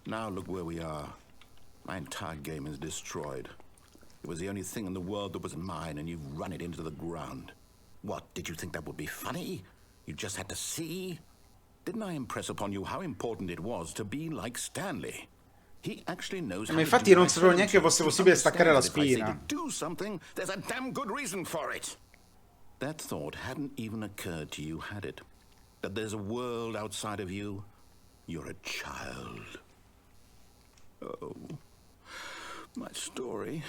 Now look where we are. My entire game is destroyed. It was the only thing in the world that was mine, and you've run it into the ground. What, did you think that would be funny? You just had to see? Didn't I impress upon you how important it was to be like Stanley? He actually knows how Ma to infatti do non right sapevo neanche things. fosse He possibile staccare la understands if I say spina. to do something, there's a damn good reason for it. That thought hadn't even occurred to you, had it? That there's a world outside of you? You're a child. Oh, my story.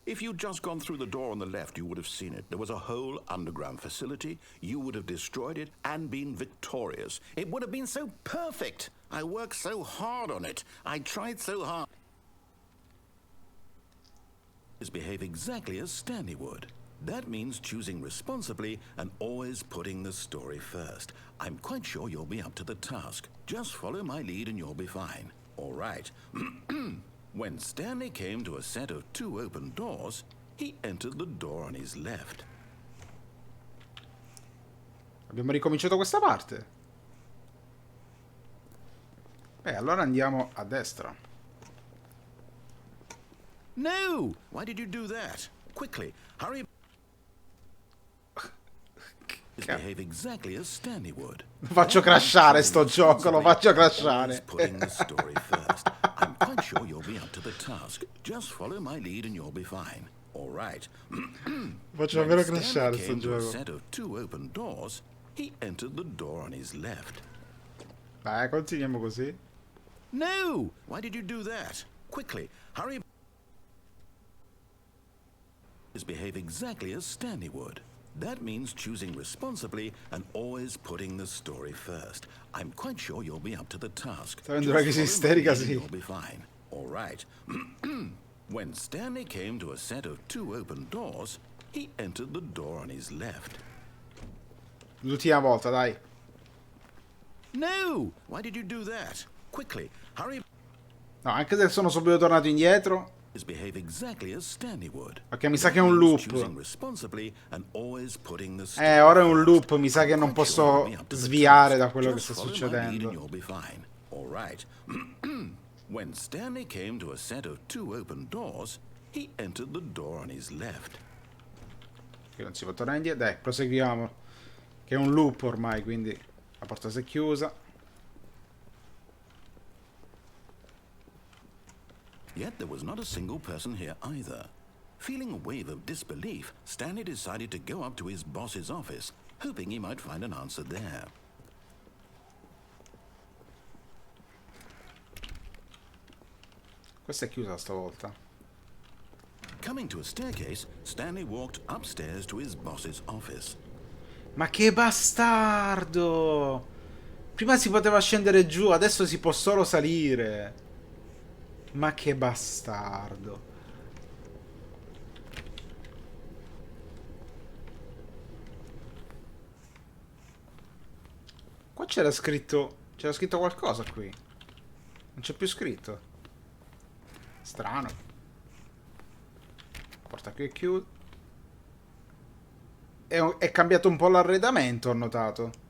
If you'd just gone through the door on the left, you would have seen it. There was a whole underground facility. You would have destroyed it and been victorious. It would have been so perfect. I worked so hard on it. I tried so hard. Behave exactly as Stanley would. That means choosing responsibly and always putting the story first. I'm quite sure you'll be up to the task. Just follow my lead and you'll be fine. All right. When Stanley came to a set of 2 open doors, he entered the door on his left. Abbiamo ricominciato questa parte. Beh, allora andiamo a destra. No! Why did you do that? Quickly, hurry. Behave exactly as Stanley would. Lo faccio crashare sto gioco, lo faccio crashare. Putting the story first. I'm quite sure you'll be up to the task. Just follow my lead and you'll be fine. All right. Faccio davvero crashare sto To a gioco. set of 2 open doors, he entered the door on his left. Dai, continuiamo così. No! Why did you do that? Quickly, hurry. Behave exactly as Stanley would. That means choosing responsibly and always putting the story first. I'm quite sure you'll be up to the task. Sta avendo una crisi isterica, sì. You'll be fine. All right. When Stanley came to a set of 2 open doors, he entered the door on his left. L'ultima volta, dai. No! Why did you do that? Quickly, hurry. No, anche se sono subito tornato indietro. Behave exactly as Stanley would. Ok, mi sa che è un loop. Ora è un loop, mi sa che non posso sviare da quello che sta succedendo. When Stanley came to a set of 2 open doors, he entered the door on his left. Che non si può tornare indietro. Dai, proseguiamo. Che è un loop ormai, quindi la porta si è chiusa. Yet there was not a single person here either. Feeling a wave of disbelief, Stanley decided to go up to his boss's office, hoping he might find an answer there. Questa è chiusa stavolta. Coming to a staircase, Stanley walked upstairs to his boss's office. Ma che bastardo! Prima si poteva scendere giù, adesso si può solo salire. Ma che bastardo. Qua c'era scritto... C'era scritto qualcosa qui. Non c'è più scritto. Strano. Porta qui è chiusa. È cambiato un po' l'arredamento, ho notato.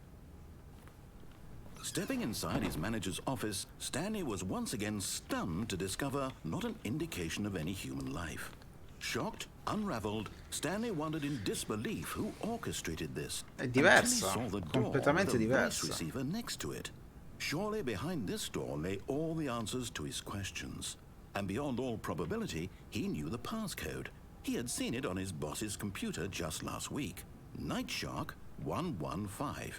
Stepping inside his manager's office, Stanley was once again stunned to discover not an indication of any human life. Shocked, unraveled, Stanley wondered in disbelief who orchestrated this. È diversa, completamente diversa. Receiver next to it. Surely behind this door lay all the answers to his questions. And beyond all probability, he knew the passcode. He had seen it on his boss's computer just last week. Night Shark 115.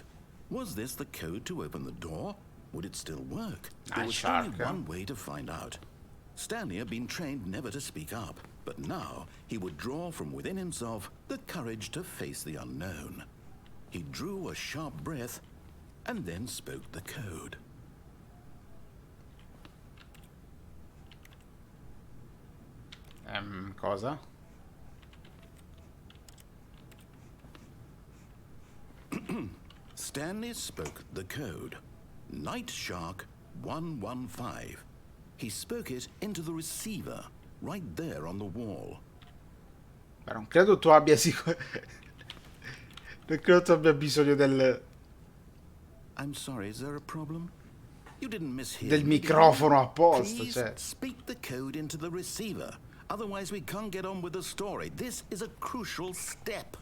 Was this the code to open the door? Would it still work? There was only one way to find out. Stanley had been trained never to speak up, but now he would draw from within himself the courage to face the unknown. He drew a sharp breath and then spoke the code. Cosa? Stanley spoke the code. Night Shark 115. He spoke it into the receiver, right there on the wall. Ma non credo tu abbia non credo tu abbia bisogno del... I'm sorry, is there a problem? You didn't mishear del microfono apposta, Please cioè. speak the code into the receiver. Otherwise we can't get on with the story. This is a crucial step.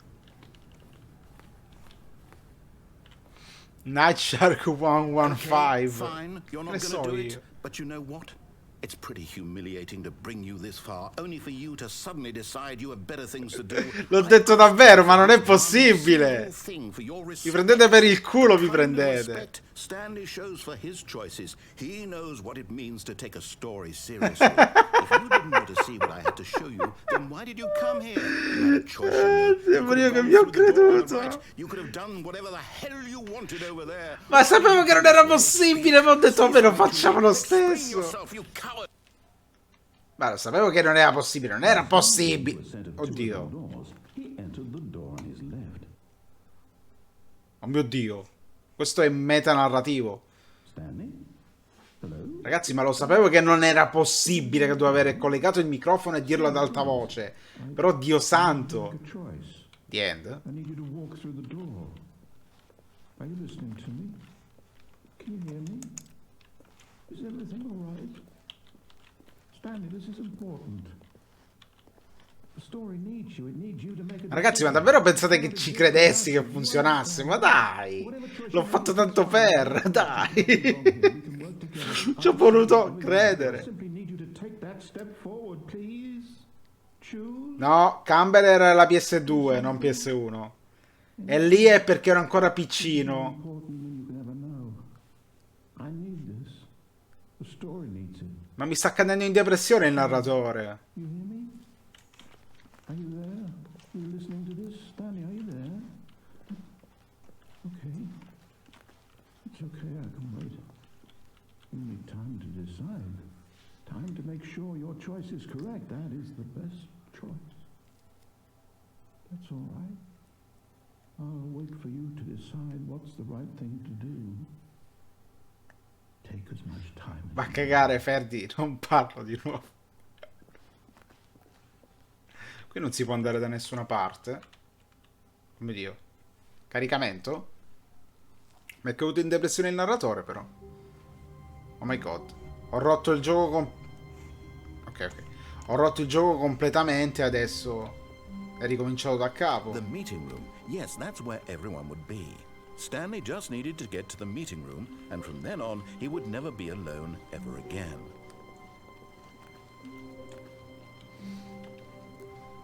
Night Shark 115. Okay, fine, you're not Che going to do io? it. But you know what? It's pretty humiliating to bring you this far, only for you to suddenly decide you have better things to do. L'ho detto davvero, ma non è possibile. Vi prendete per il culo, vi prendete. Stanley shows for his choices. He knows what it means to take a story seriously. If you didn't want to see what I had to show you, then why did you come here? You had a choice. Sembra io che vi ho creduto. You could have done whatever the hell you wanted over there. Ma sapevo che non era possibile, ma ho detto, vabbè, lo facciamo lo stesso. Ma lo sapevo che non era possibile, non era possibile. Oddio. Oh mio Dio. Questo è metanarrativo. Ragazzi, ma lo sapevo che non era possibile, che dovevo avere collegato il microfono e dirlo ad alta voce. Però Dio santo. The end. Ragazzi, ma davvero pensate che ci credessi che funzionasse? Ma dai, l'ho fatto tanto per, dai. Ci ho voluto credere. No, Campbell era la PS2, non PS1. E lì è perché ero ancora piccino. Ma mi sta cadendo in depressione il narratore. make sure your choice is correct. That is the best choice. That's all right. I'll wait for you to decide what's the right thing to do. Take as much time Va a as cagare, Ferdi, non parlo di nuovo. Qui non si può andare da nessuna parte. Come Dio. Caricamento? Mi è caduto in depressione il narratore, però. Oh my god. Ho rotto il gioco Ok. Ho rotto il gioco completamente, adesso è ricominciato da capo. The meeting room. Yes, that's where everyone would be. Stanley just needed to get to the meeting room, and from then on, he would never be alone ever again.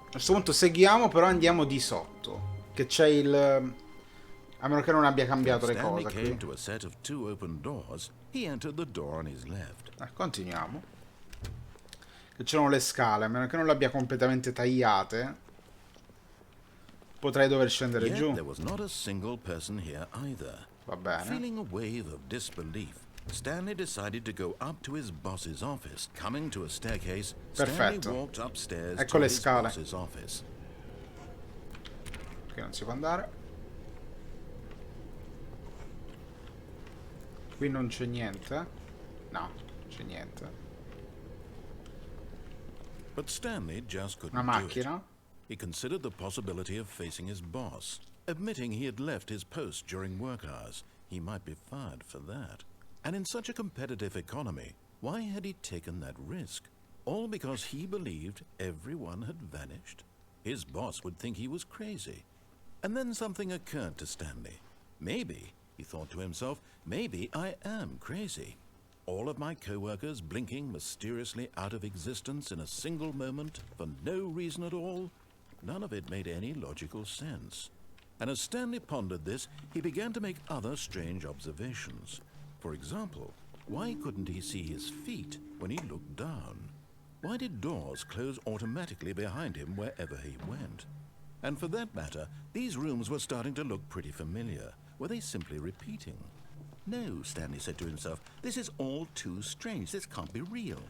A questo punto seguiamo, però andiamo di sotto. Che c'è il... A meno che non abbia cambiato le Stanley cose came qui. to a set of 2 open doors. He entered the door on his left. Continuiamo. Che c'erano le scale, a meno che non le abbia completamente tagliate. Potrei dover scendere Yet giù. there was not a single person here either. Va bene. Feeling a wave of disbelief, Stanley decided to go up to his boss's office. Coming to a staircase, Stanley Perfetto. walked upstairs Ecco to le his scale. boss's office. Qui non si può andare. Qui non c'è niente. No, non c'è niente. But Stanley just couldn't Una do it. macchina. He considered the possibility of facing his boss, admitting he had left his post during work hours. He might be fired for that. And in such a competitive economy, why had he taken that risk? All because he believed everyone had vanished? His boss would think he was crazy. And then something occurred to Stanley. Maybe, he thought to himself, maybe I am crazy. All of my co-workers blinking mysteriously out of existence in a single moment for no reason at all? None of it made any logical sense. And as Stanley pondered this, he began to make other strange observations. For example, why couldn't he see his feet when he looked down? Why did doors close automatically behind him wherever he went? And for that matter, these rooms were starting to look pretty familiar. Were they simply repeating? No, Stanley said to himself, this is all too strange. This can't be real.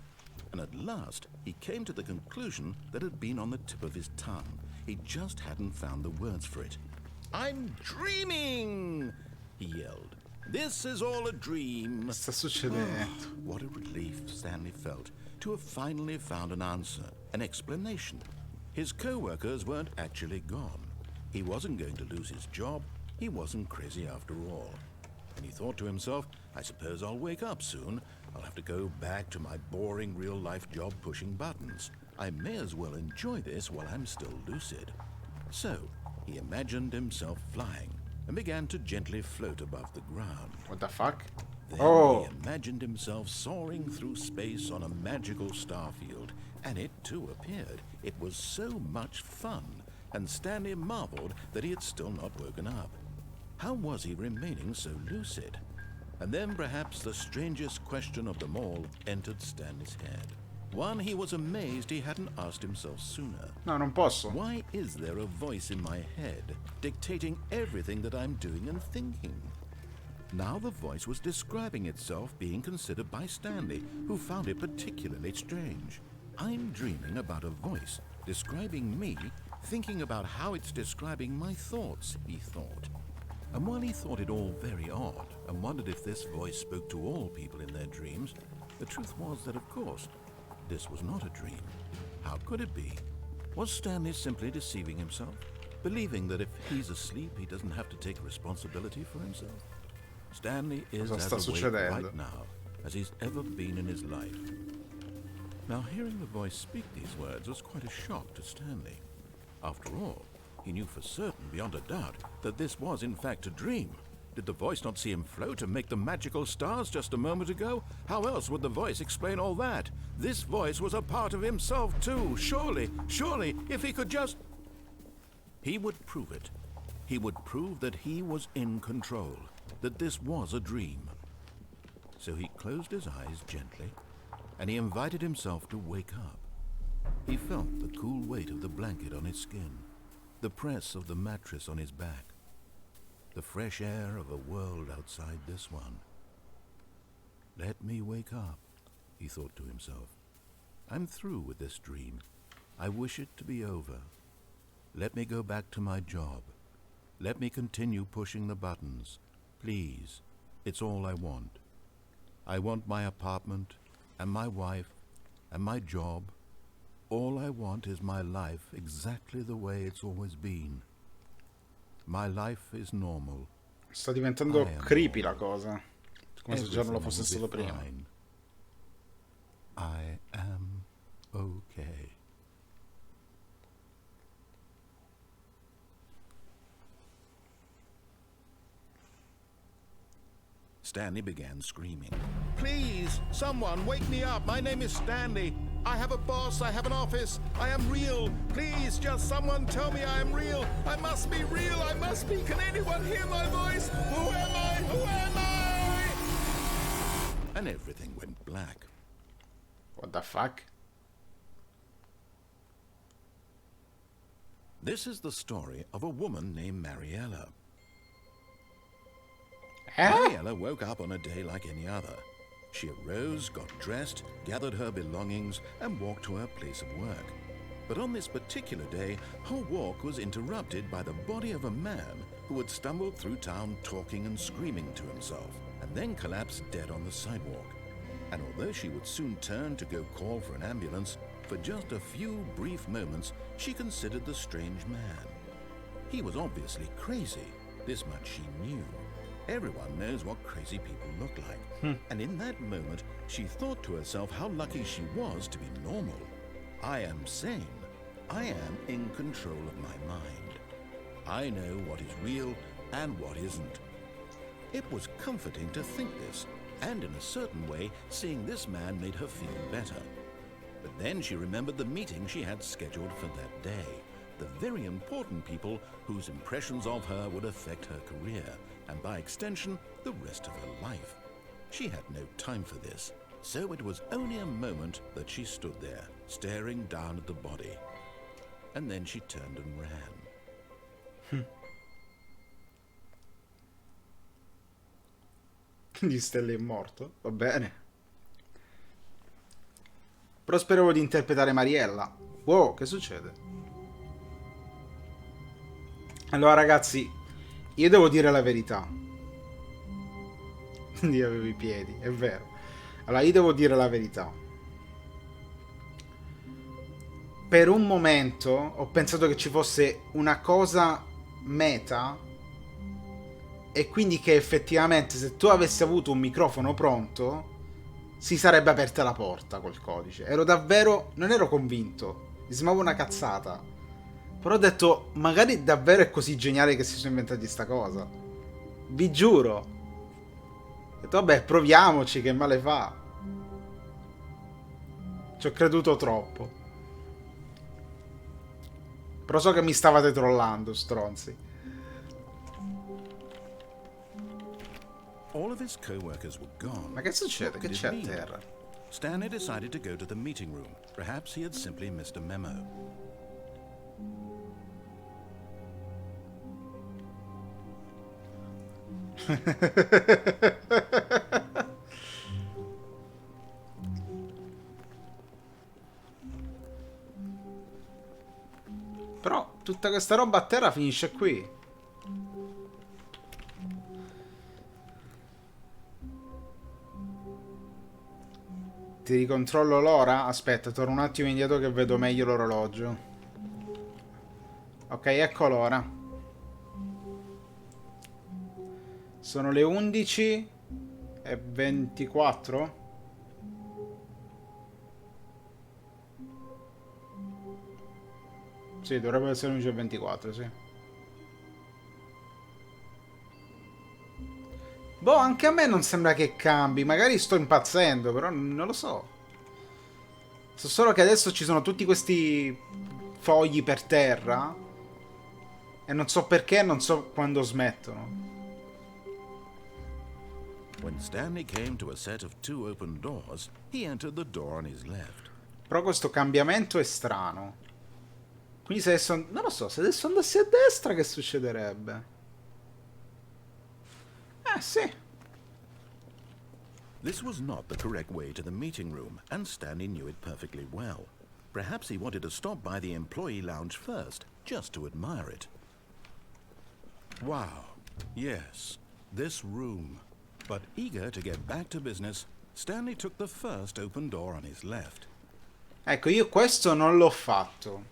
And at last, he came to the conclusion that had been on the tip of his tongue. He just hadn't found the words for it. I'm dreaming, he yelled. This is all a dream. Sta succedendo? What a relief Stanley felt to have finally found an answer, an explanation. His co-workers weren't actually gone. He wasn't going to lose his job. He wasn't crazy after all. And he thought to himself, I suppose I'll wake up soon. I'll have to go back to my boring real-life job pushing buttons. I may as well enjoy this while I'm still lucid. So, he imagined himself flying and began to gently float above the ground. What the fuck? Then Oh! he imagined himself soaring through space on a magical star field, and it too appeared. It was so much fun, and Stanley marveled that he had still not woken up. How was he remaining so lucid? And then perhaps the strangest question of them all entered Stanley's head. One he was amazed he hadn't asked himself sooner. No, non posso. Why is there a voice in my head dictating everything that I'm doing and thinking? Now the voice was describing itself being considered by Stanley, who found it particularly strange. I'm dreaming about a voice describing me, thinking about how it's describing my thoughts, he thought. And while he thought it all very odd and wondered if this voice spoke to all people in their dreams, the truth was that, of course, this was not a dream. How could it be? Was Stanley simply deceiving himself, believing that if he's asleep, he doesn't have to take responsibility for himself? Stanley is Cosa sta as awake succedendo? right now as he's ever been in his life. Now, hearing the voice speak these words was quite a shock to Stanley. After all, he knew for certain, beyond a doubt, that this was in fact a dream. Did the voice not see him float and make the magical stars just a moment ago? How else would the voice explain all that? This voice was a part of himself too. Surely, if he could just... He would prove it. He would prove that he was in control, that this was a dream. So he closed his eyes gently, and he invited himself to wake up. He felt the cool weight of the blanket on his skin, the press of the mattress on his back, the fresh air of a world outside this one. Let me wake up, he thought to himself. I'm through with this dream. I wish it to be over. Let me go back to my job. Let me continue pushing the buttons. Please. It's all I want. I want my apartment, and my wife, and my job. All I want is my life exactly the way it's always been. My life is normal. Sta diventando creepy la cosa. Come se già non lo fosse stato prima. I am okay. Stanley began screaming. Please, someone, wake me up. My name is Stanley. I have a boss. I have an office. I am real. Please, just someone tell me I am real. I must be real. I must be. Can anyone hear my voice? Who am I? Who am I? And everything went black. What the fuck? This is the story of a woman named Mariella. Mariella woke up on a day like any other. She arose, got dressed, gathered her belongings, and walked to her place of work. But on this particular day, her walk was interrupted by the body of a man who had stumbled through town talking and screaming to himself, and then collapsed dead on the sidewalk. And although she would soon turn to go call for an ambulance, for just a few brief moments she considered the strange man. He was obviously crazy, this much she knew. Everyone knows what crazy people look like. And in that moment, she thought to herself how lucky she was to be normal. I am sane. I am in control of my mind. I know what is real and what isn't. It was comforting to think this, and in a certain way, seeing this man made her feel better. But then she remembered the meeting she had scheduled for that day. The very important people whose impressions of her would affect her career, and by extension, the rest of her life. She had no time for this, so it was only a moment that she stood there, staring down at the body. And then she turned and ran. Gli Stanley è morto? Va bene. Però speravo di interpretare Mariella. Wow, che succede? Allora ragazzi, io devo dire la verità. Io avevo i piedi, è vero. Allora, io devo dire la verità. Per un momento ho pensato che ci fosse una cosa meta, e quindi che effettivamente se tu avessi avuto un microfono pronto si sarebbe aperta la porta col codice. Ero davvero... non ero convinto. Mi sembrava una cazzata. Però ho detto, magari davvero è così geniale che si sono inventati sta cosa. Vi giuro. Ho detto, vabbè, proviamoci, che male fa. Ci ho creduto troppo. Però so che mi stavate trollando, stronzi. All of his co-workers were gone. Ma che succede? Che c'è a terra? Stanley decided to go to the meeting room. Perhaps he had simply missed a memo. Però tutta questa roba a terra finisce qui. Ti ricontrollo l'ora? Aspetta, torno un attimo indietro che vedo meglio l'orologio. Ok, ecco l'ora. Sono le 11:24. Sì, dovrebbe essere 11:24, sì. Boh, anche a me non sembra che cambi. Magari sto impazzendo, però non lo so. So solo che adesso ci sono tutti questi fogli per terra. E non so perché, non so quando smettono. When Stanley came to a set of 2 open doors, he entered the door on his left. Però questo cambiamento è strano. Quindi se adesso... non lo so, se adesso andassi a destra che succederebbe? Sì. This was not the correct way to the meeting room, and Stanley knew it perfectly well. Perhaps he wanted to stop by the employee lounge first, just to admire it. Wow, yes, this room. But eager to get back to business, Stanley took the first open door on his left. Ecco, io questo non l'ho fatto.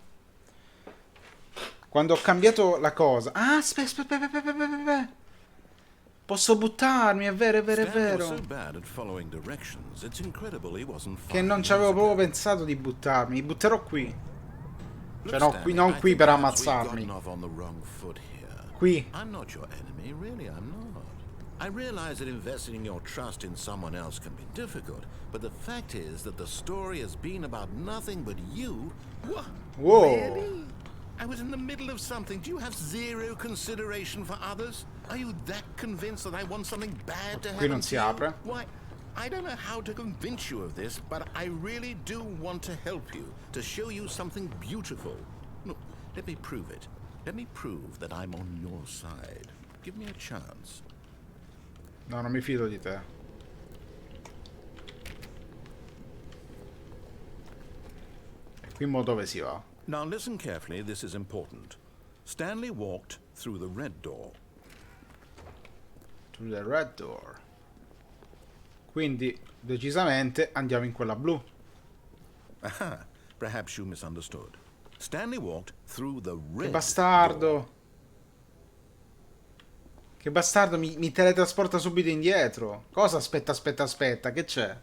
Quando ho cambiato la cosa... Ah, aspetta. Posso buttarmi, è vero, è vero, è vero. Che non ci avevo proprio pensato di buttarmi. Mi butterò qui. Cioè, no, qui, non qui per ammazzarmi. Qui. I realize that investing your trust in someone else can be difficult, but the fact is that the story has been about nothing but you. Whoa. Really? I was in the middle of something. Do you have zero consideration for others? Are you that convinced that I want something bad to happen? Qui non si apre. Why, I don't know how to convince you of this, but I really do want to help you, to show you something beautiful. Look, let me prove it. Let me prove that I'm on your side. Give me a chance. No, non mi fido di te. E qui mo dove si va? Now listen carefully, this is important. Stanley walked through the red door. Through the red door. Quindi, decisamente, andiamo in quella blu. Aha, perhaps you misunderstood. Stanley walked through the red Che bastardo! door. Che bastardo, mi teletrasporta subito indietro. Cosa? Aspetta, che c'è?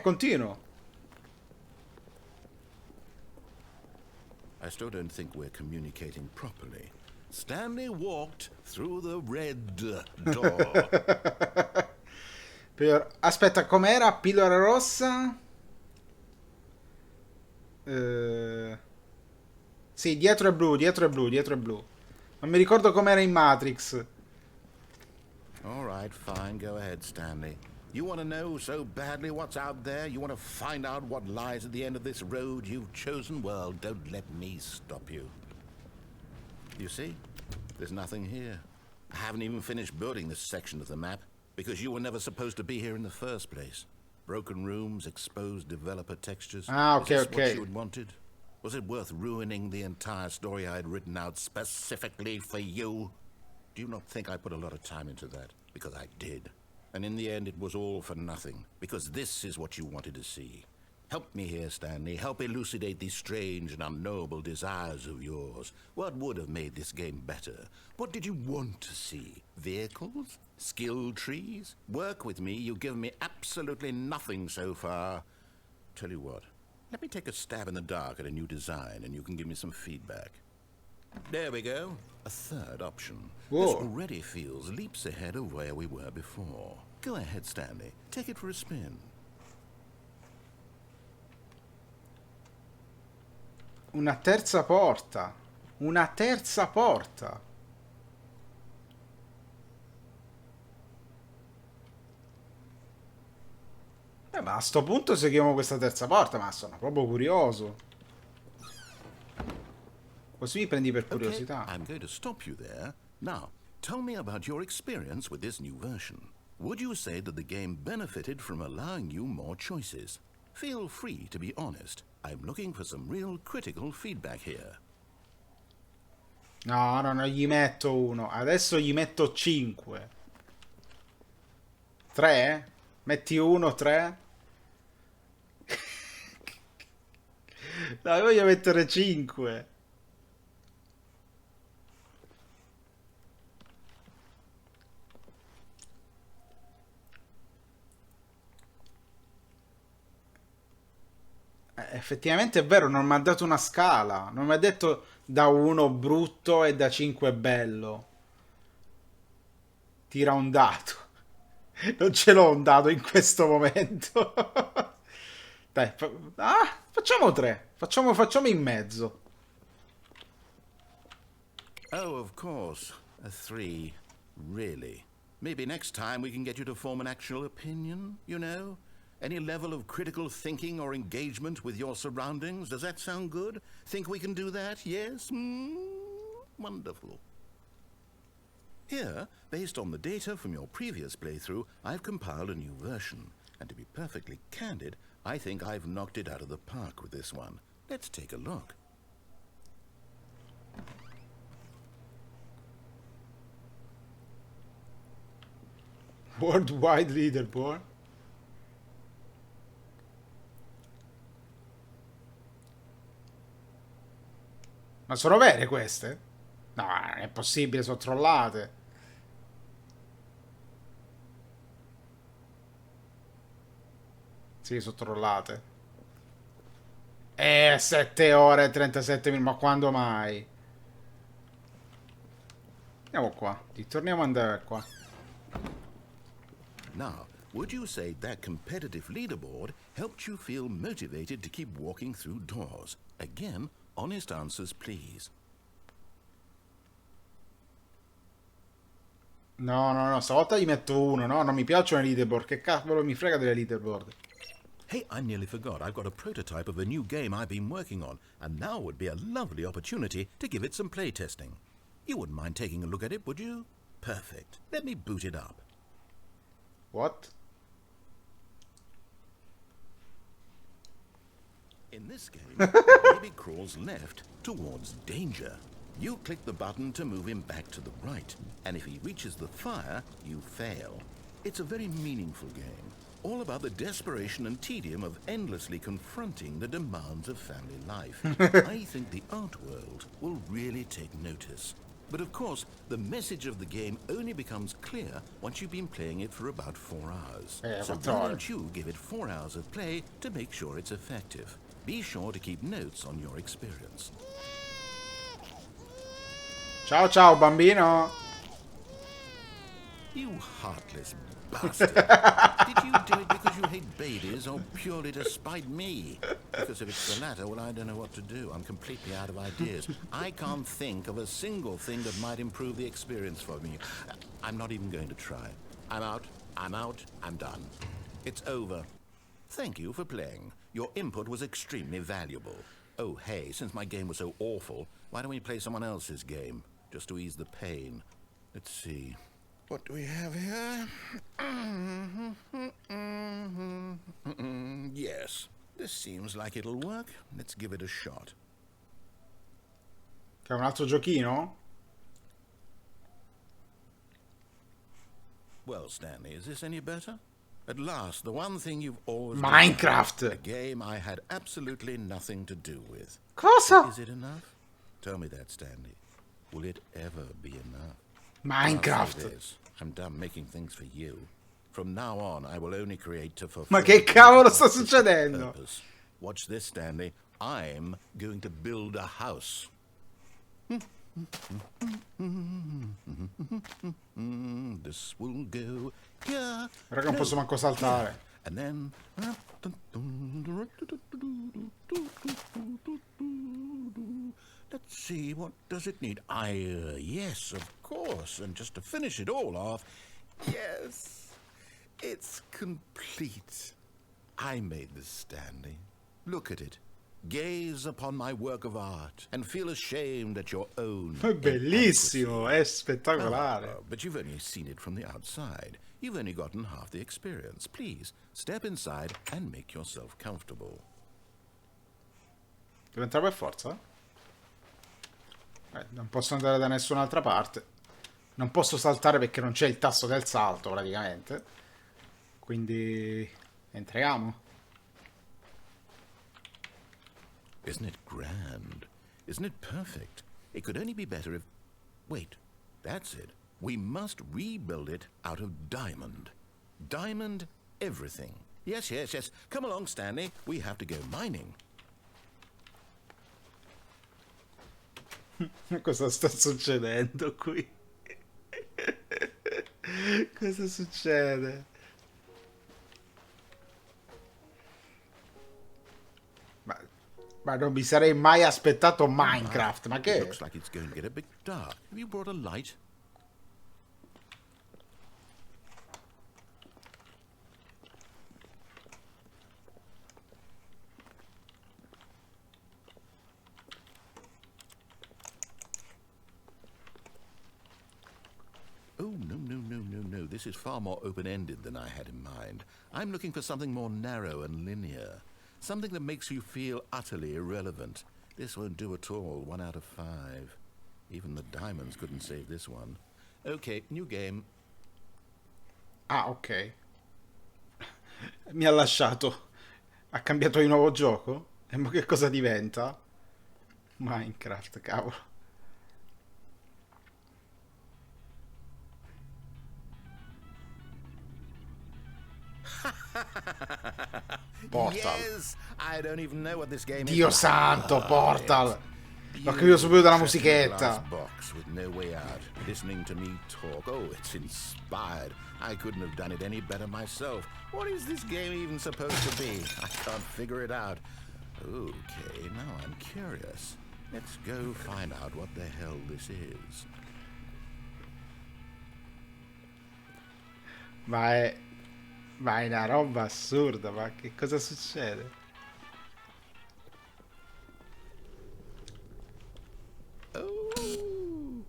Continuo. I still don't think we're communicating properly. Stanley walked through the red door. Aspetta, com'era? Pillola rossa? Sì, dietro è blu. Non mi ricordo com'era in Matrix. All right, fine. Go ahead, Stanley. You want to know so badly what's out there? You want to find out what lies at the end of this road you've chosen? Well, don't let me stop you. You see? There's nothing here. I haven't even finished building this section of the map because you were never supposed to be here in the first place. Broken rooms, exposed developer textures. Ah, okay, Is this okay. what you had wanted? Was it worth ruining the entire story I had written out specifically for you? Do you not think I put a lot of time into that? Because I did. And in the end, it was all for nothing. Because this is what you wanted to see. Help me here, Stanley. Help elucidate these strange and unknowable desires of yours. What would have made this game better? What did you want to see? Vehicles? Skill trees? Work with me. You've given me absolutely nothing so far. Tell you what. Let me take a stab in the dark at a new design, and you can give me some feedback. There we go. A third option. Whoa. This already feels leaps ahead of where we were before. Go ahead, Stanley. Take it for a spin. Una terza porta. Ma a sto punto seguiamo questa terza porta, ma sono proprio curioso. Così mi prendi per curiosità. Okay, I'm going to stop you there. Now, tell me about your experience with this new version. Would you say that the game benefited from allowing you more choices? Feel free to be honest. I'm looking for some real critical feedback here. No, non gli metto uno. Adesso gli metto 5. 3? Metti 1, 3? No, voglio mettere 5. Effettivamente è vero, non mi ha dato una scala. Non mi ha detto da 1 brutto e da 5 bello. Tira un dato. Non ce l'ho un dato in questo momento. Dai, facciamo 3. Facciamo in mezzo. Oh, of course. A 3. Really? Maybe next time we can get you to form an actual opinion, you know? Any level of critical thinking or engagement with your surroundings? Does that sound good? Think we can do that? Yes? Wonderful. Here, based on the data from your previous playthrough, I've compiled a new version. And to be perfectly candid, I think I've knocked it out of the park with this one. Let's take a look. Worldwide leaderboard. Ma sono vere queste? No, non è possibile, sono trollate. Sì, sono trollate. 7 ore e 37 minuti, ma quando mai? Andiamo qua, torniamo ad andare qua. Now, would you say that competitive leaderboard helped you feel motivated to keep walking through doors? Again, honest answers, please. No, stavolta gli metto uno, no? Non mi piacciono le leaderboard, che cavolo mi frega delle leaderboard? Hey, I nearly forgot. I've got a prototype of a new game I've been working on, and now would be a lovely opportunity to give it some playtesting. You wouldn't mind taking a look at it, would you? Perfect. Let me boot it up. What? In this game, the baby crawls left towards danger. You click the button to move him back to the right, and if he reaches the fire, you fail. It's a very meaningful game, all about the desperation and tedium of endlessly confronting the demands of family life. I think the art world will really take notice. But of course, the message of the game only becomes clear once you've been playing it for about 4 hours. So why don't you give it 4 hours of play to make sure it's effective? Be sure to keep notes on your experience. Ciao ciao bambino. You heartless bastard. Did you do it because you hate babies or purely to spite me? Because if it's the latter, well, I don't know what to do. I'm completely out of ideas. I can't think of a single thing that might improve the experience for me. I'm not even going to try. I'm out, I'm done. It's over. Thank you for playing. Your input was extremely valuable. Oh, hey, since my game was so awful, why don't we play someone else's game? Just to ease the pain. Let's see. What do we have here? Yes, this seems like it'll work. Let's give it a shot. Che è un altro giochino? Well, Stanley, is this any better? At last, the one thing you've always Minecraft! desired, a game I had absolutely nothing to do with. Cosa? Is it enough? Tell me that, Stanley. Will it ever be enough? Minecraft! I'll say this, I'm done making things for you. From now on, I will only create to fulfill Ma che cavolo sta succedendo? purpose. Watch this, Stanley. I'm going to build a house. This will go here. Ora che non posso manco saltare. And then let's see, what does it need? Yes, of course. And just to finish it all off, yes, it's complete. I made this, Stanley. Look at it. Gaze upon my work of art and feel ashamed at your own. È bellissimo, è spettacolare. But you've only seen it from the outside. You've only gotten half the experience. Please, step inside and make yourself comfortable. Devo entrare per forza? Non posso andare da nessun'altra parte. Non posso saltare perché non c'è il tasto del salto, praticamente. Quindi entriamo. Isn't it grand? Isn't it perfect? It could only be better if... Wait, that's it. We must rebuild it out of diamond. Diamond everything. Yes, yes, yes. Come along, Stanley. We have to go mining. Cosa sta succedendo qui? Cosa succede? Ma non mi sarei mai aspettato Minecraft, ma che? It looks like it's going to get a bit dark. Have you brought a light? this is far more open-ended than I had in mind. I'm looking for something more narrow and linear. Something that makes you feel utterly irrelevant. This won't do at all. 1 out of 5. Even the diamonds couldn't save this one. Okay, new game. Ah, ok. Mi ha lasciato. Ha cambiato di nuovo gioco? E ma che cosa diventa? Minecraft, cavolo. Portal. Yes, I don't even know what this game Dio is. santo, Portal. L'ho capito You subito dalla sat in a glass musichetta. box with no way out, listening to me talk. Oh, it's inspired. I couldn't have done it any better myself. What is this game even supposed to be? I can't figure it out. Okay, now I'm curious. Let's go find out what the hell this is. Ma è una roba assurda, ma che cosa succede? Oh,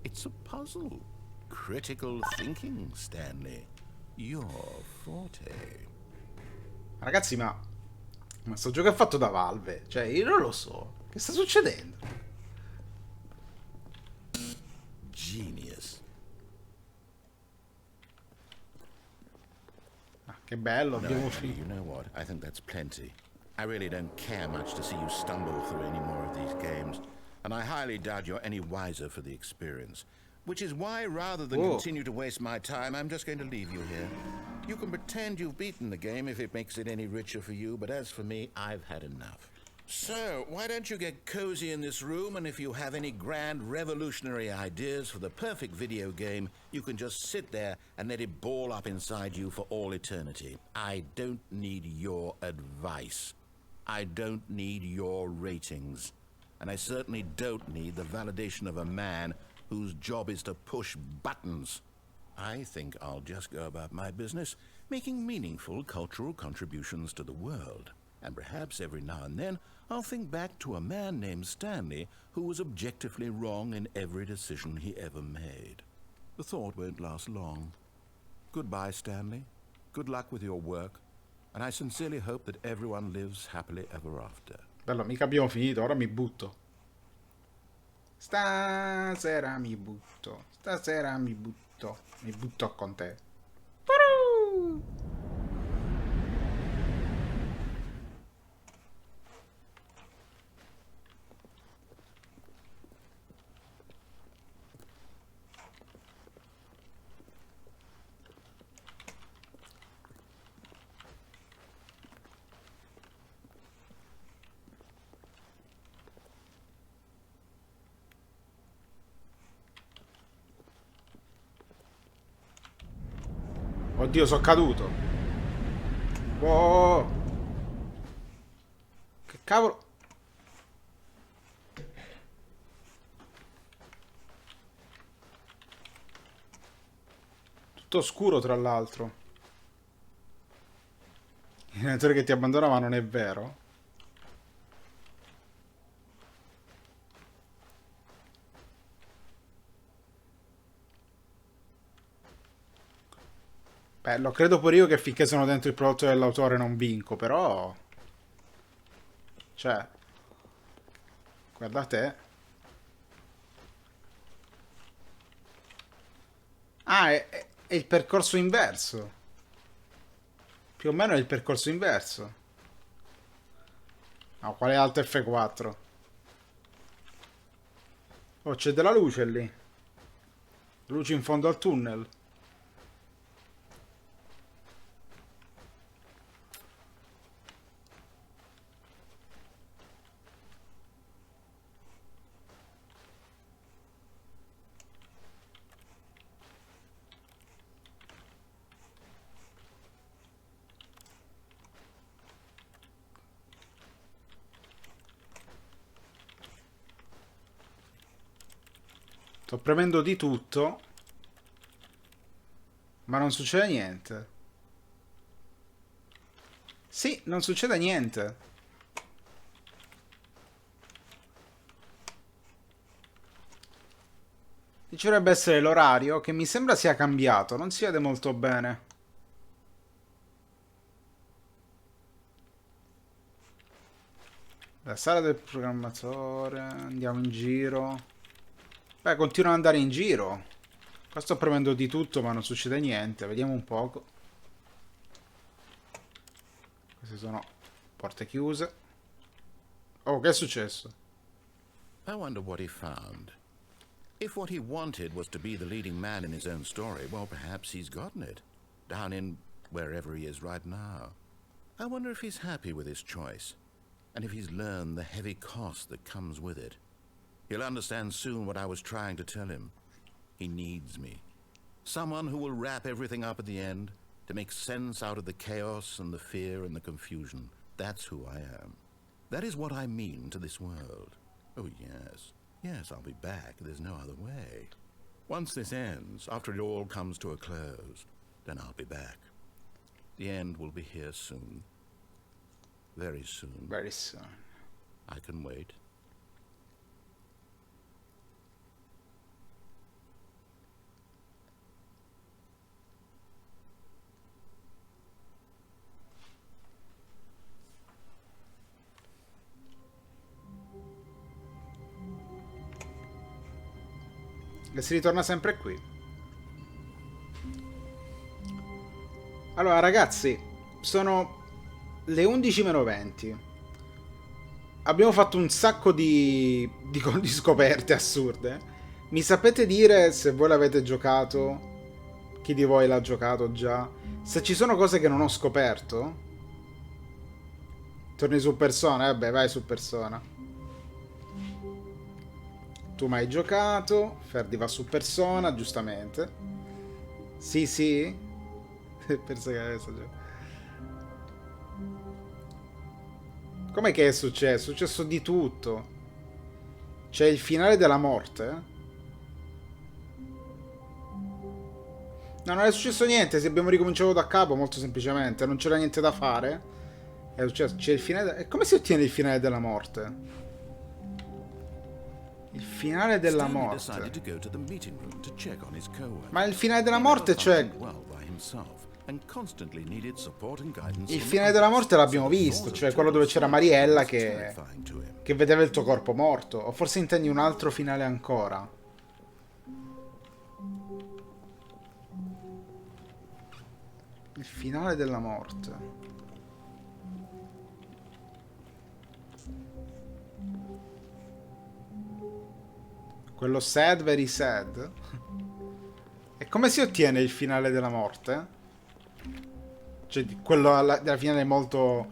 it's a puzzle. Critical thinking, Stanley. Your forte. Ragazzi, ma sto gioco è fatto da Valve. Cioè, io non lo so. Che sta succedendo? Genius. Ah, che bello, No, abbiamo Annie, finito. you know what? I think that's plenty. I really don't care much to see you stumble through any more of these games, and I highly doubt you're any wiser for the experience. Which is why, rather than Whoa. continue to waste my time, I'm just going to leave you here. You can pretend you've beaten the game if it makes it any richer for you, but as for me, I've had enough. So, why don't you get cozy in this room, and if you have any grand revolutionary ideas for the perfect video game, you can just sit there and let it ball up inside you for all eternity. I don't need your advice. I don't need your ratings. And I certainly don't need the validation of a man whose job is to push buttons. I think I'll just go about my business, making meaningful cultural contributions to the world. And perhaps every now and then, I'll think back to a man named Stanley who was objectively wrong in every decision he ever made. The thought won't last long. Goodbye, Stanley. Good luck with your work. And I sincerely hope that everyone lives happily ever after. Bello, mica abbiamo finito, ora mi butto. Stasera mi butto. Stasera mi butto. Mi butto con te. Oddio, sono caduto. Wow. Che cavolo. Tutto scuro, tra l'altro. Il allenatore che ti abbandona, ma non è vero. Beh, lo credo pure io che finché sono dentro il prodotto dell'autore non vinco, però... Cioè... Guarda te. Ah, è il percorso inverso. Più o meno è il percorso inverso. No, quale Alt F4? Oh, c'è della luce lì. Luce in fondo al tunnel. Sto premendo di tutto, ma non succede niente. Sì, non succede niente. Ci dovrebbe essere l'orario, che mi sembra sia cambiato, non si vede molto bene. La sala del programmatore, andiamo in giro. Beh, continuo ad andare in giro. Qua sto premendo di tutto, ma non succede niente. Vediamo un poco. Queste sono porte chiuse. Oh, che è successo? I wonder what he found. If what he wanted was to be the leading man in his own story, well, perhaps he's gotten it. Down in wherever he is right now. I wonder if he's happy with his choice. And if he's learned the heavy cost that comes with it. He'll understand soon what I was trying to tell him. He needs me. Someone who will wrap everything up at the end, to make sense out of the chaos and the fear and the confusion. That's who I am. That is what I mean to this world. Oh, yes. Yes, I'll be back. There's no other way. Once this ends, after it all comes to a close, then I'll be back. The end will be here soon. Very soon. Very soon. I can wait. E si ritorna sempre qui. Allora, ragazzi, sono le 11:20. Abbiamo fatto un sacco di scoperte assurde. Mi sapete dire se voi l'avete giocato? Chi di voi l'ha giocato già? Se ci sono cose che non ho scoperto? Torni su persona? Vabbè, vai su persona. Tu mai giocato? Ferdi va su persona, giustamente. Sì, sì. Penso che adesso com'è che è successo? È successo di tutto. C'è il finale della morte. No, non è successo niente. Se abbiamo ricominciato da capo, molto semplicemente. Non c'era niente da fare. È successo. C'è il finale. E come si ottiene il finale della morte? Il finale della morte. Ma il finale della morte, cioè... Il finale della morte l'abbiamo visto, cioè quello dove c'era Mariella che vedeva il tuo corpo morto. O forse intendi un altro finale ancora. Il finale della morte. Quello sad, very sad. E come si ottiene il finale della morte? Cioè, quello della finale molto,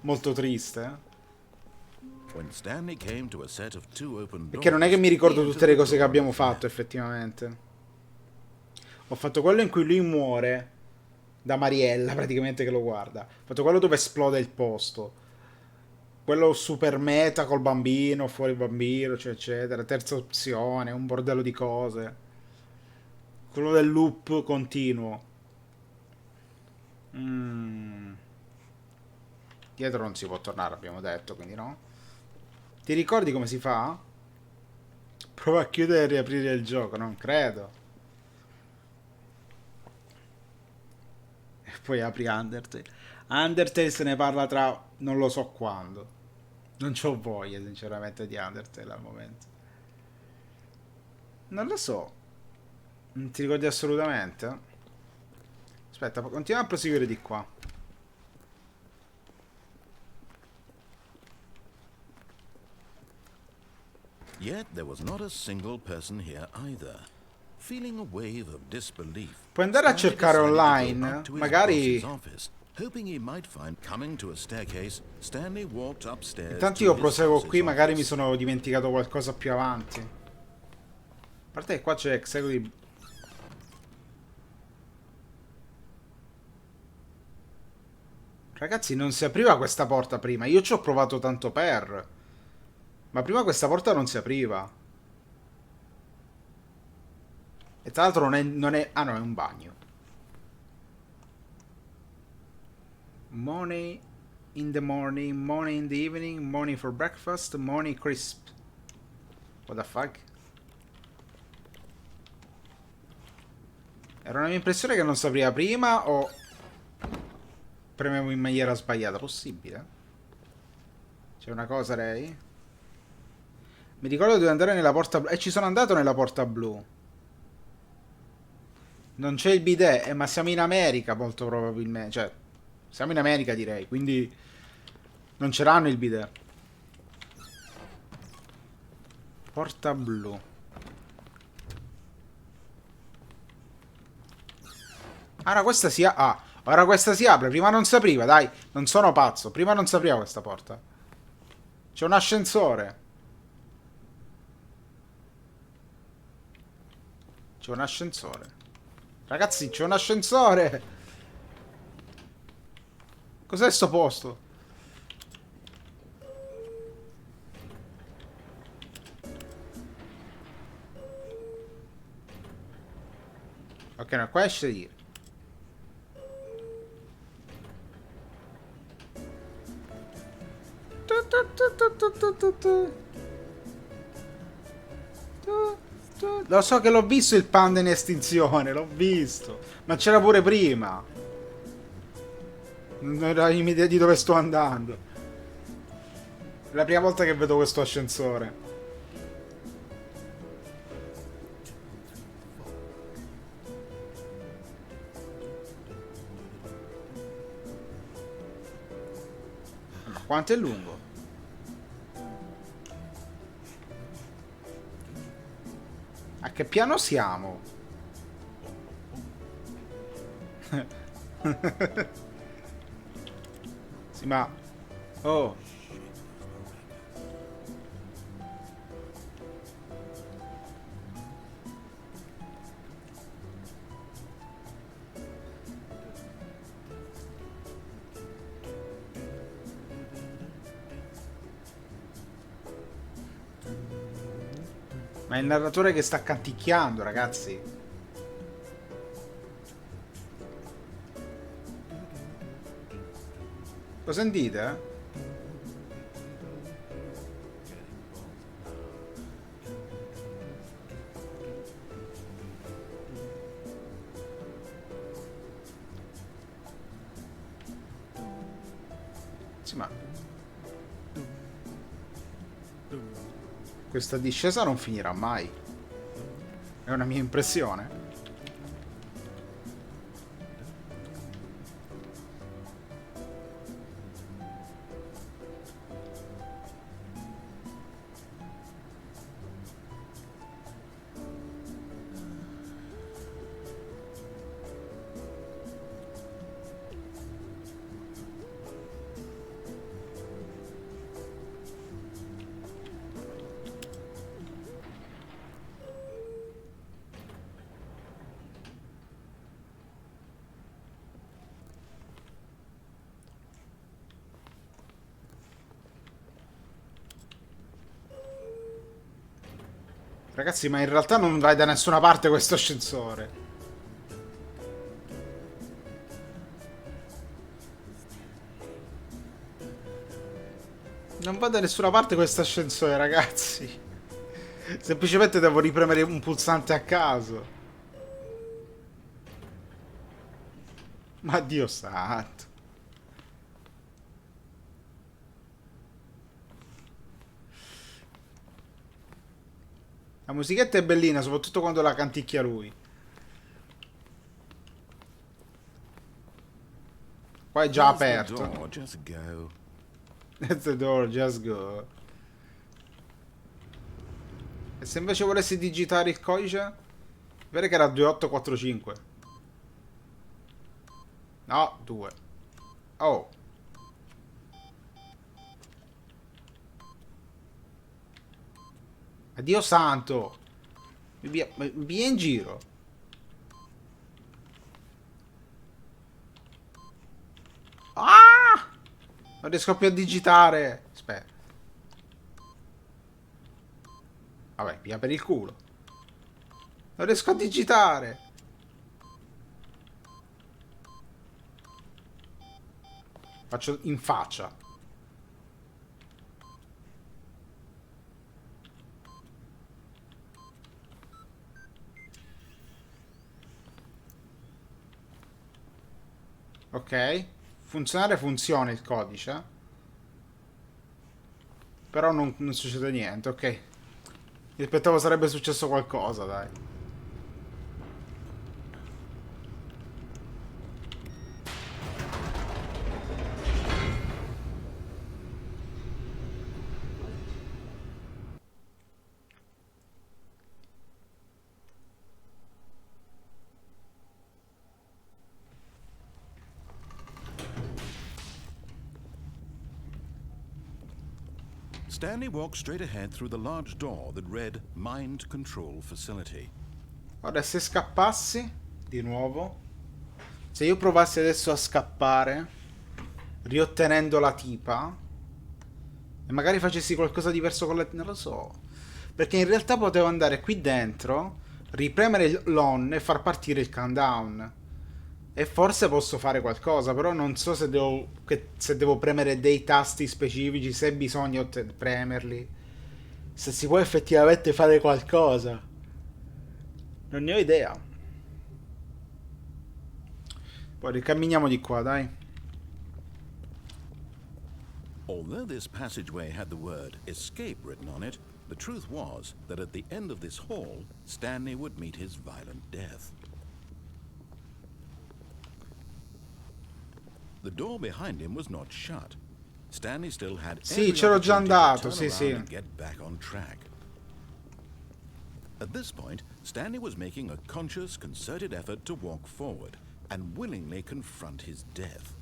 molto triste. Perché non è che mi ricordo tutte le cose che abbiamo fatto, effettivamente. Ho fatto quello in cui lui muore da Mariella, praticamente, che lo guarda. Ho fatto quello dove esplode il posto. Quello super meta col bambino, fuori il bambino, cioè, eccetera. Terza opzione, un bordello di cose. Quello del loop continuo. Dietro non si può tornare, abbiamo detto, quindi no. Ti ricordi come si fa? Prova a chiudere e riaprire il gioco, non credo. E poi apri Undertale. Undertale se ne parla tra non lo so quando. Non c'ho voglia, sinceramente, di Undertale al momento. Non lo so. Non ti ricordi assolutamente? Aspetta, continuiamo a proseguire di qua. Yet there was not a single person here either. Feeling a wave of disbelief. Puoi andare a cercare online, magari. Hoping he might find coming to a staircase, Stanley walked upstairs. Intanto io proseguo qui, magari mi sono dimenticato qualcosa più avanti. A parte che qua c'è Executive. Ragazzi, non si apriva questa porta prima. Io ci ho provato tanto per. Ma prima questa porta non si apriva. E tra l'altro non è... Ah no, è un bagno. Money in the morning, money in the evening, money for breakfast, money crisp. What the fuck? Era una mia impressione che non si apriva prima o premevo in maniera sbagliata. Possibile? C'è una cosa, Ray? Mi ricordo di andare nella porta blu. E ci sono andato nella porta blu. Non c'è il bidet, ma siamo in America molto probabilmente. Cioè, siamo in America direi, quindi non c'eranno il bidet. Porta blu. Ora questa si apre. Ah, ora questa si apre. Prima non si apriva, dai. Non sono pazzo. Prima non si apriva questa porta. C'è un ascensore. C'è un ascensore. Ragazzi, c'è un ascensore. Cos'è sto posto? Ok, no, qua esce di... Lo so che l'ho visto il panda in estinzione, l'ho visto. Ma c'era pure prima. Non ho idea di dove sto andando. È la prima volta che vedo questo ascensore. Ma quanto è lungo? A che piano siamo? Sì, ma... Oh. Ma è il narratore che sta canticchiando, ragazzi. Lo sentite? Sì, ma... Questa discesa non finirà mai. È una mia impressione. Ragazzi, ma in realtà non vai da nessuna parte questo ascensore. Non va da nessuna parte questo ascensore, ragazzi. Semplicemente devo ripremere un pulsante a caso. Ma Dio santo. La musichetta è bellina, soprattutto quando la canticchia lui. Qua è già aperto. Just go. That's the door, just go. E se invece volessi digitare il codice? Vedete che era 2845. No, 2. Oh. Dio santo. Mi via in giro. Ah! Non riesco più a digitare. Aspetta. Vabbè, via per il culo. Non riesco a digitare. Faccio in faccia. Ok. Funzionare funziona il codice. Però non succede niente, ok. Mi aspettavo sarebbe successo qualcosa, dai. Stanley walked straight ahead through the large door that read Mind Control Facility. Ora, se scappassi di nuovo, se io provassi adesso a scappare, riottenendo la tipa, e magari facessi qualcosa diverso con la... non lo so. Perché in realtà potevo andare qui dentro, ripremere l'on e far partire il countdown. E forse posso fare qualcosa, però non so se devo premere dei tasti specifici, se bisogna premerli. Se si può effettivamente fare qualcosa. Non ne ho idea. Poi ricamminiamo di qua, dai. Although this passageway had the word escape written on it, the truth was that at the end of this hall, Stanley would meet his violent death. The door behind him was not shut. Stanley still had Sì, c'ero già andato, sì, sì. and get back on track. At this point, Stanley was making a conscious, concerted effort to walk forward and willingly confront his death.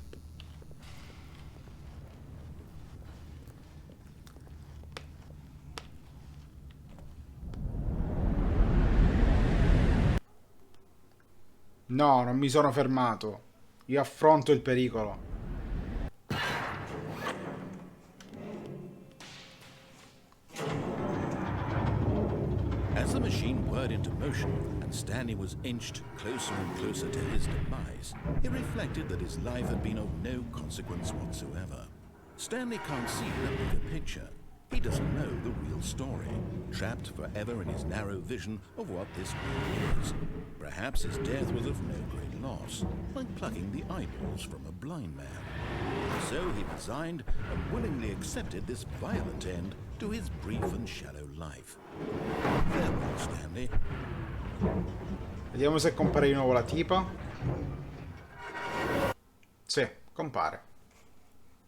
No, non mi sono fermato. Io affronto il pericolo. As the machine whirred into motion and Stanley was inched closer and closer to his demise, he reflected that his life had been of no consequence whatsoever. Stanley can't see the bigger picture. He doesn't know the real story, trapped forever in his narrow vision of what this world is. Perhaps his death was of no great loss, like plucking the eyeballs from a blind man. So he resigned and willingly accepted this violent end to his brief and shallow life. Farewell, Stanley. Vediamo se compare di nuovo la tipa. Sì, compare.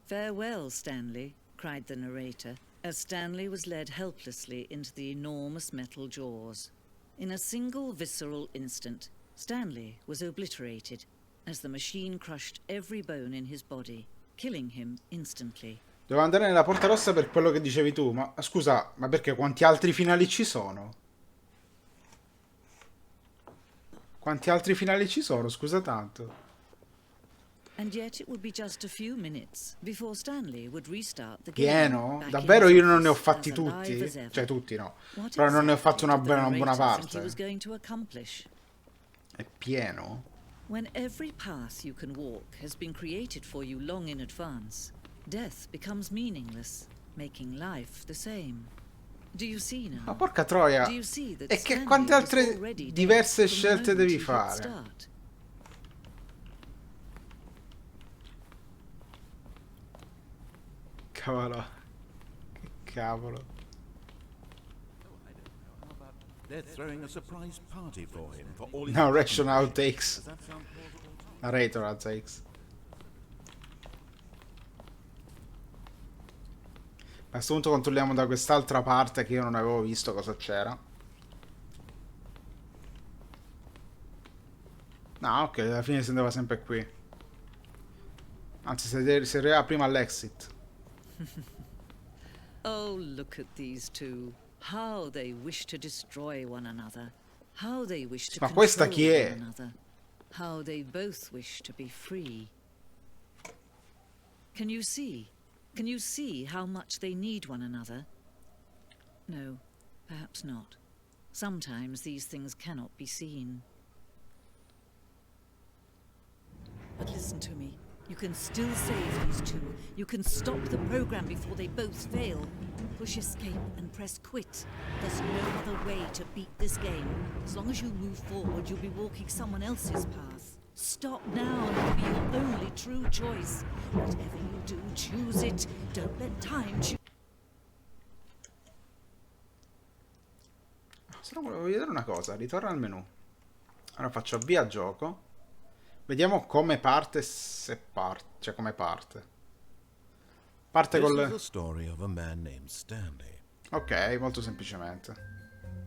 Farewell, Stanley, cried the narrator, as Stanley was led helplessly into the enormous metal jaws. In a single visceral instant, Stanley was obliterated as the machine crushed every bone in his body, killing him instantly. Devo andare nella Porta Rossa per quello che dicevi tu, ma scusa, ma perché quanti altri finali ci sono? Quanti altri finali ci sono? Scusa tanto. And yet it would be just a few minutes before Stanley would restart the game. Pieno? Davvero io non ne ho fatti tutti? Cioè tutti no. Però non ne ho fatto una buona parte. È pieno? When every path you can walk has been created for you long in advance, death becomes meaningless, making life the same. Do you see now? Ma porca troia! E che quante altre diverse scelte devi fare? Cavolo. Che cavolo. They're throwing a surprise party for him for all his Narration outtakes. Does that sound plausible? Narrator outtakes. A questo punto controlliamo da quest'altra parte che io non avevo visto cosa c'era. No, ok, alla fine si andava sempre qui. Anzi, si arrivava prima all'exit. Oh, look at these two. How they wish to destroy one another. How they wish to Ma questa chi control è? one another. How they both wish to be free. Can you see? Can you see how much they need one another? No, perhaps not. Sometimes these things cannot be seen. But listen to me. You can still save these two. You can stop the program before they both fail. Push escape and press quit. There's no other way to beat this game. As long as you move forward, you'll be walking someone else's path. Stop now and it'll be your only true choice. Whatever you do, choose it. Don't let time choose. Se no volevo vedere una cosa, ritorna al menu. Allora faccio avvia gioco. Vediamo come parte, se parte, cioè come parte. Parte This is col... the story of a man named Stanley. Ok, molto semplicemente.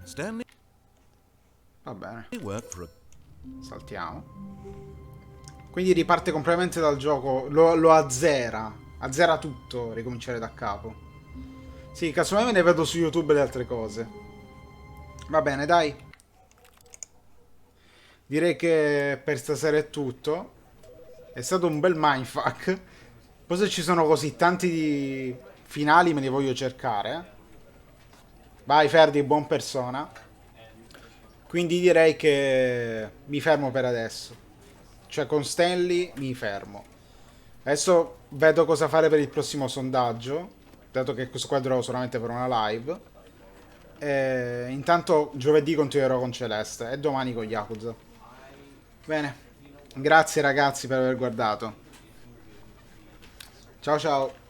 Stanley Va bene, worked for a saltiamo. Quindi riparte completamente dal gioco, lo azzera. Azzera tutto, ricominciare da capo. Sì, casomai me ne vedo su YouTube le altre cose. Va bene, dai. Direi che per stasera è tutto. È stato un bel mindfuck. Poi se ci sono così tanti finali me li voglio cercare. Vai Ferdi, buon persona. Quindi direi che mi fermo per adesso. Cioè con Stanley mi fermo. Adesso vedo cosa fare per il prossimo sondaggio, dato che questo qua durò solamente per una live. E intanto giovedì continuerò con Celeste e domani con Yakuza. Bene, grazie ragazzi per aver guardato. Ciao ciao.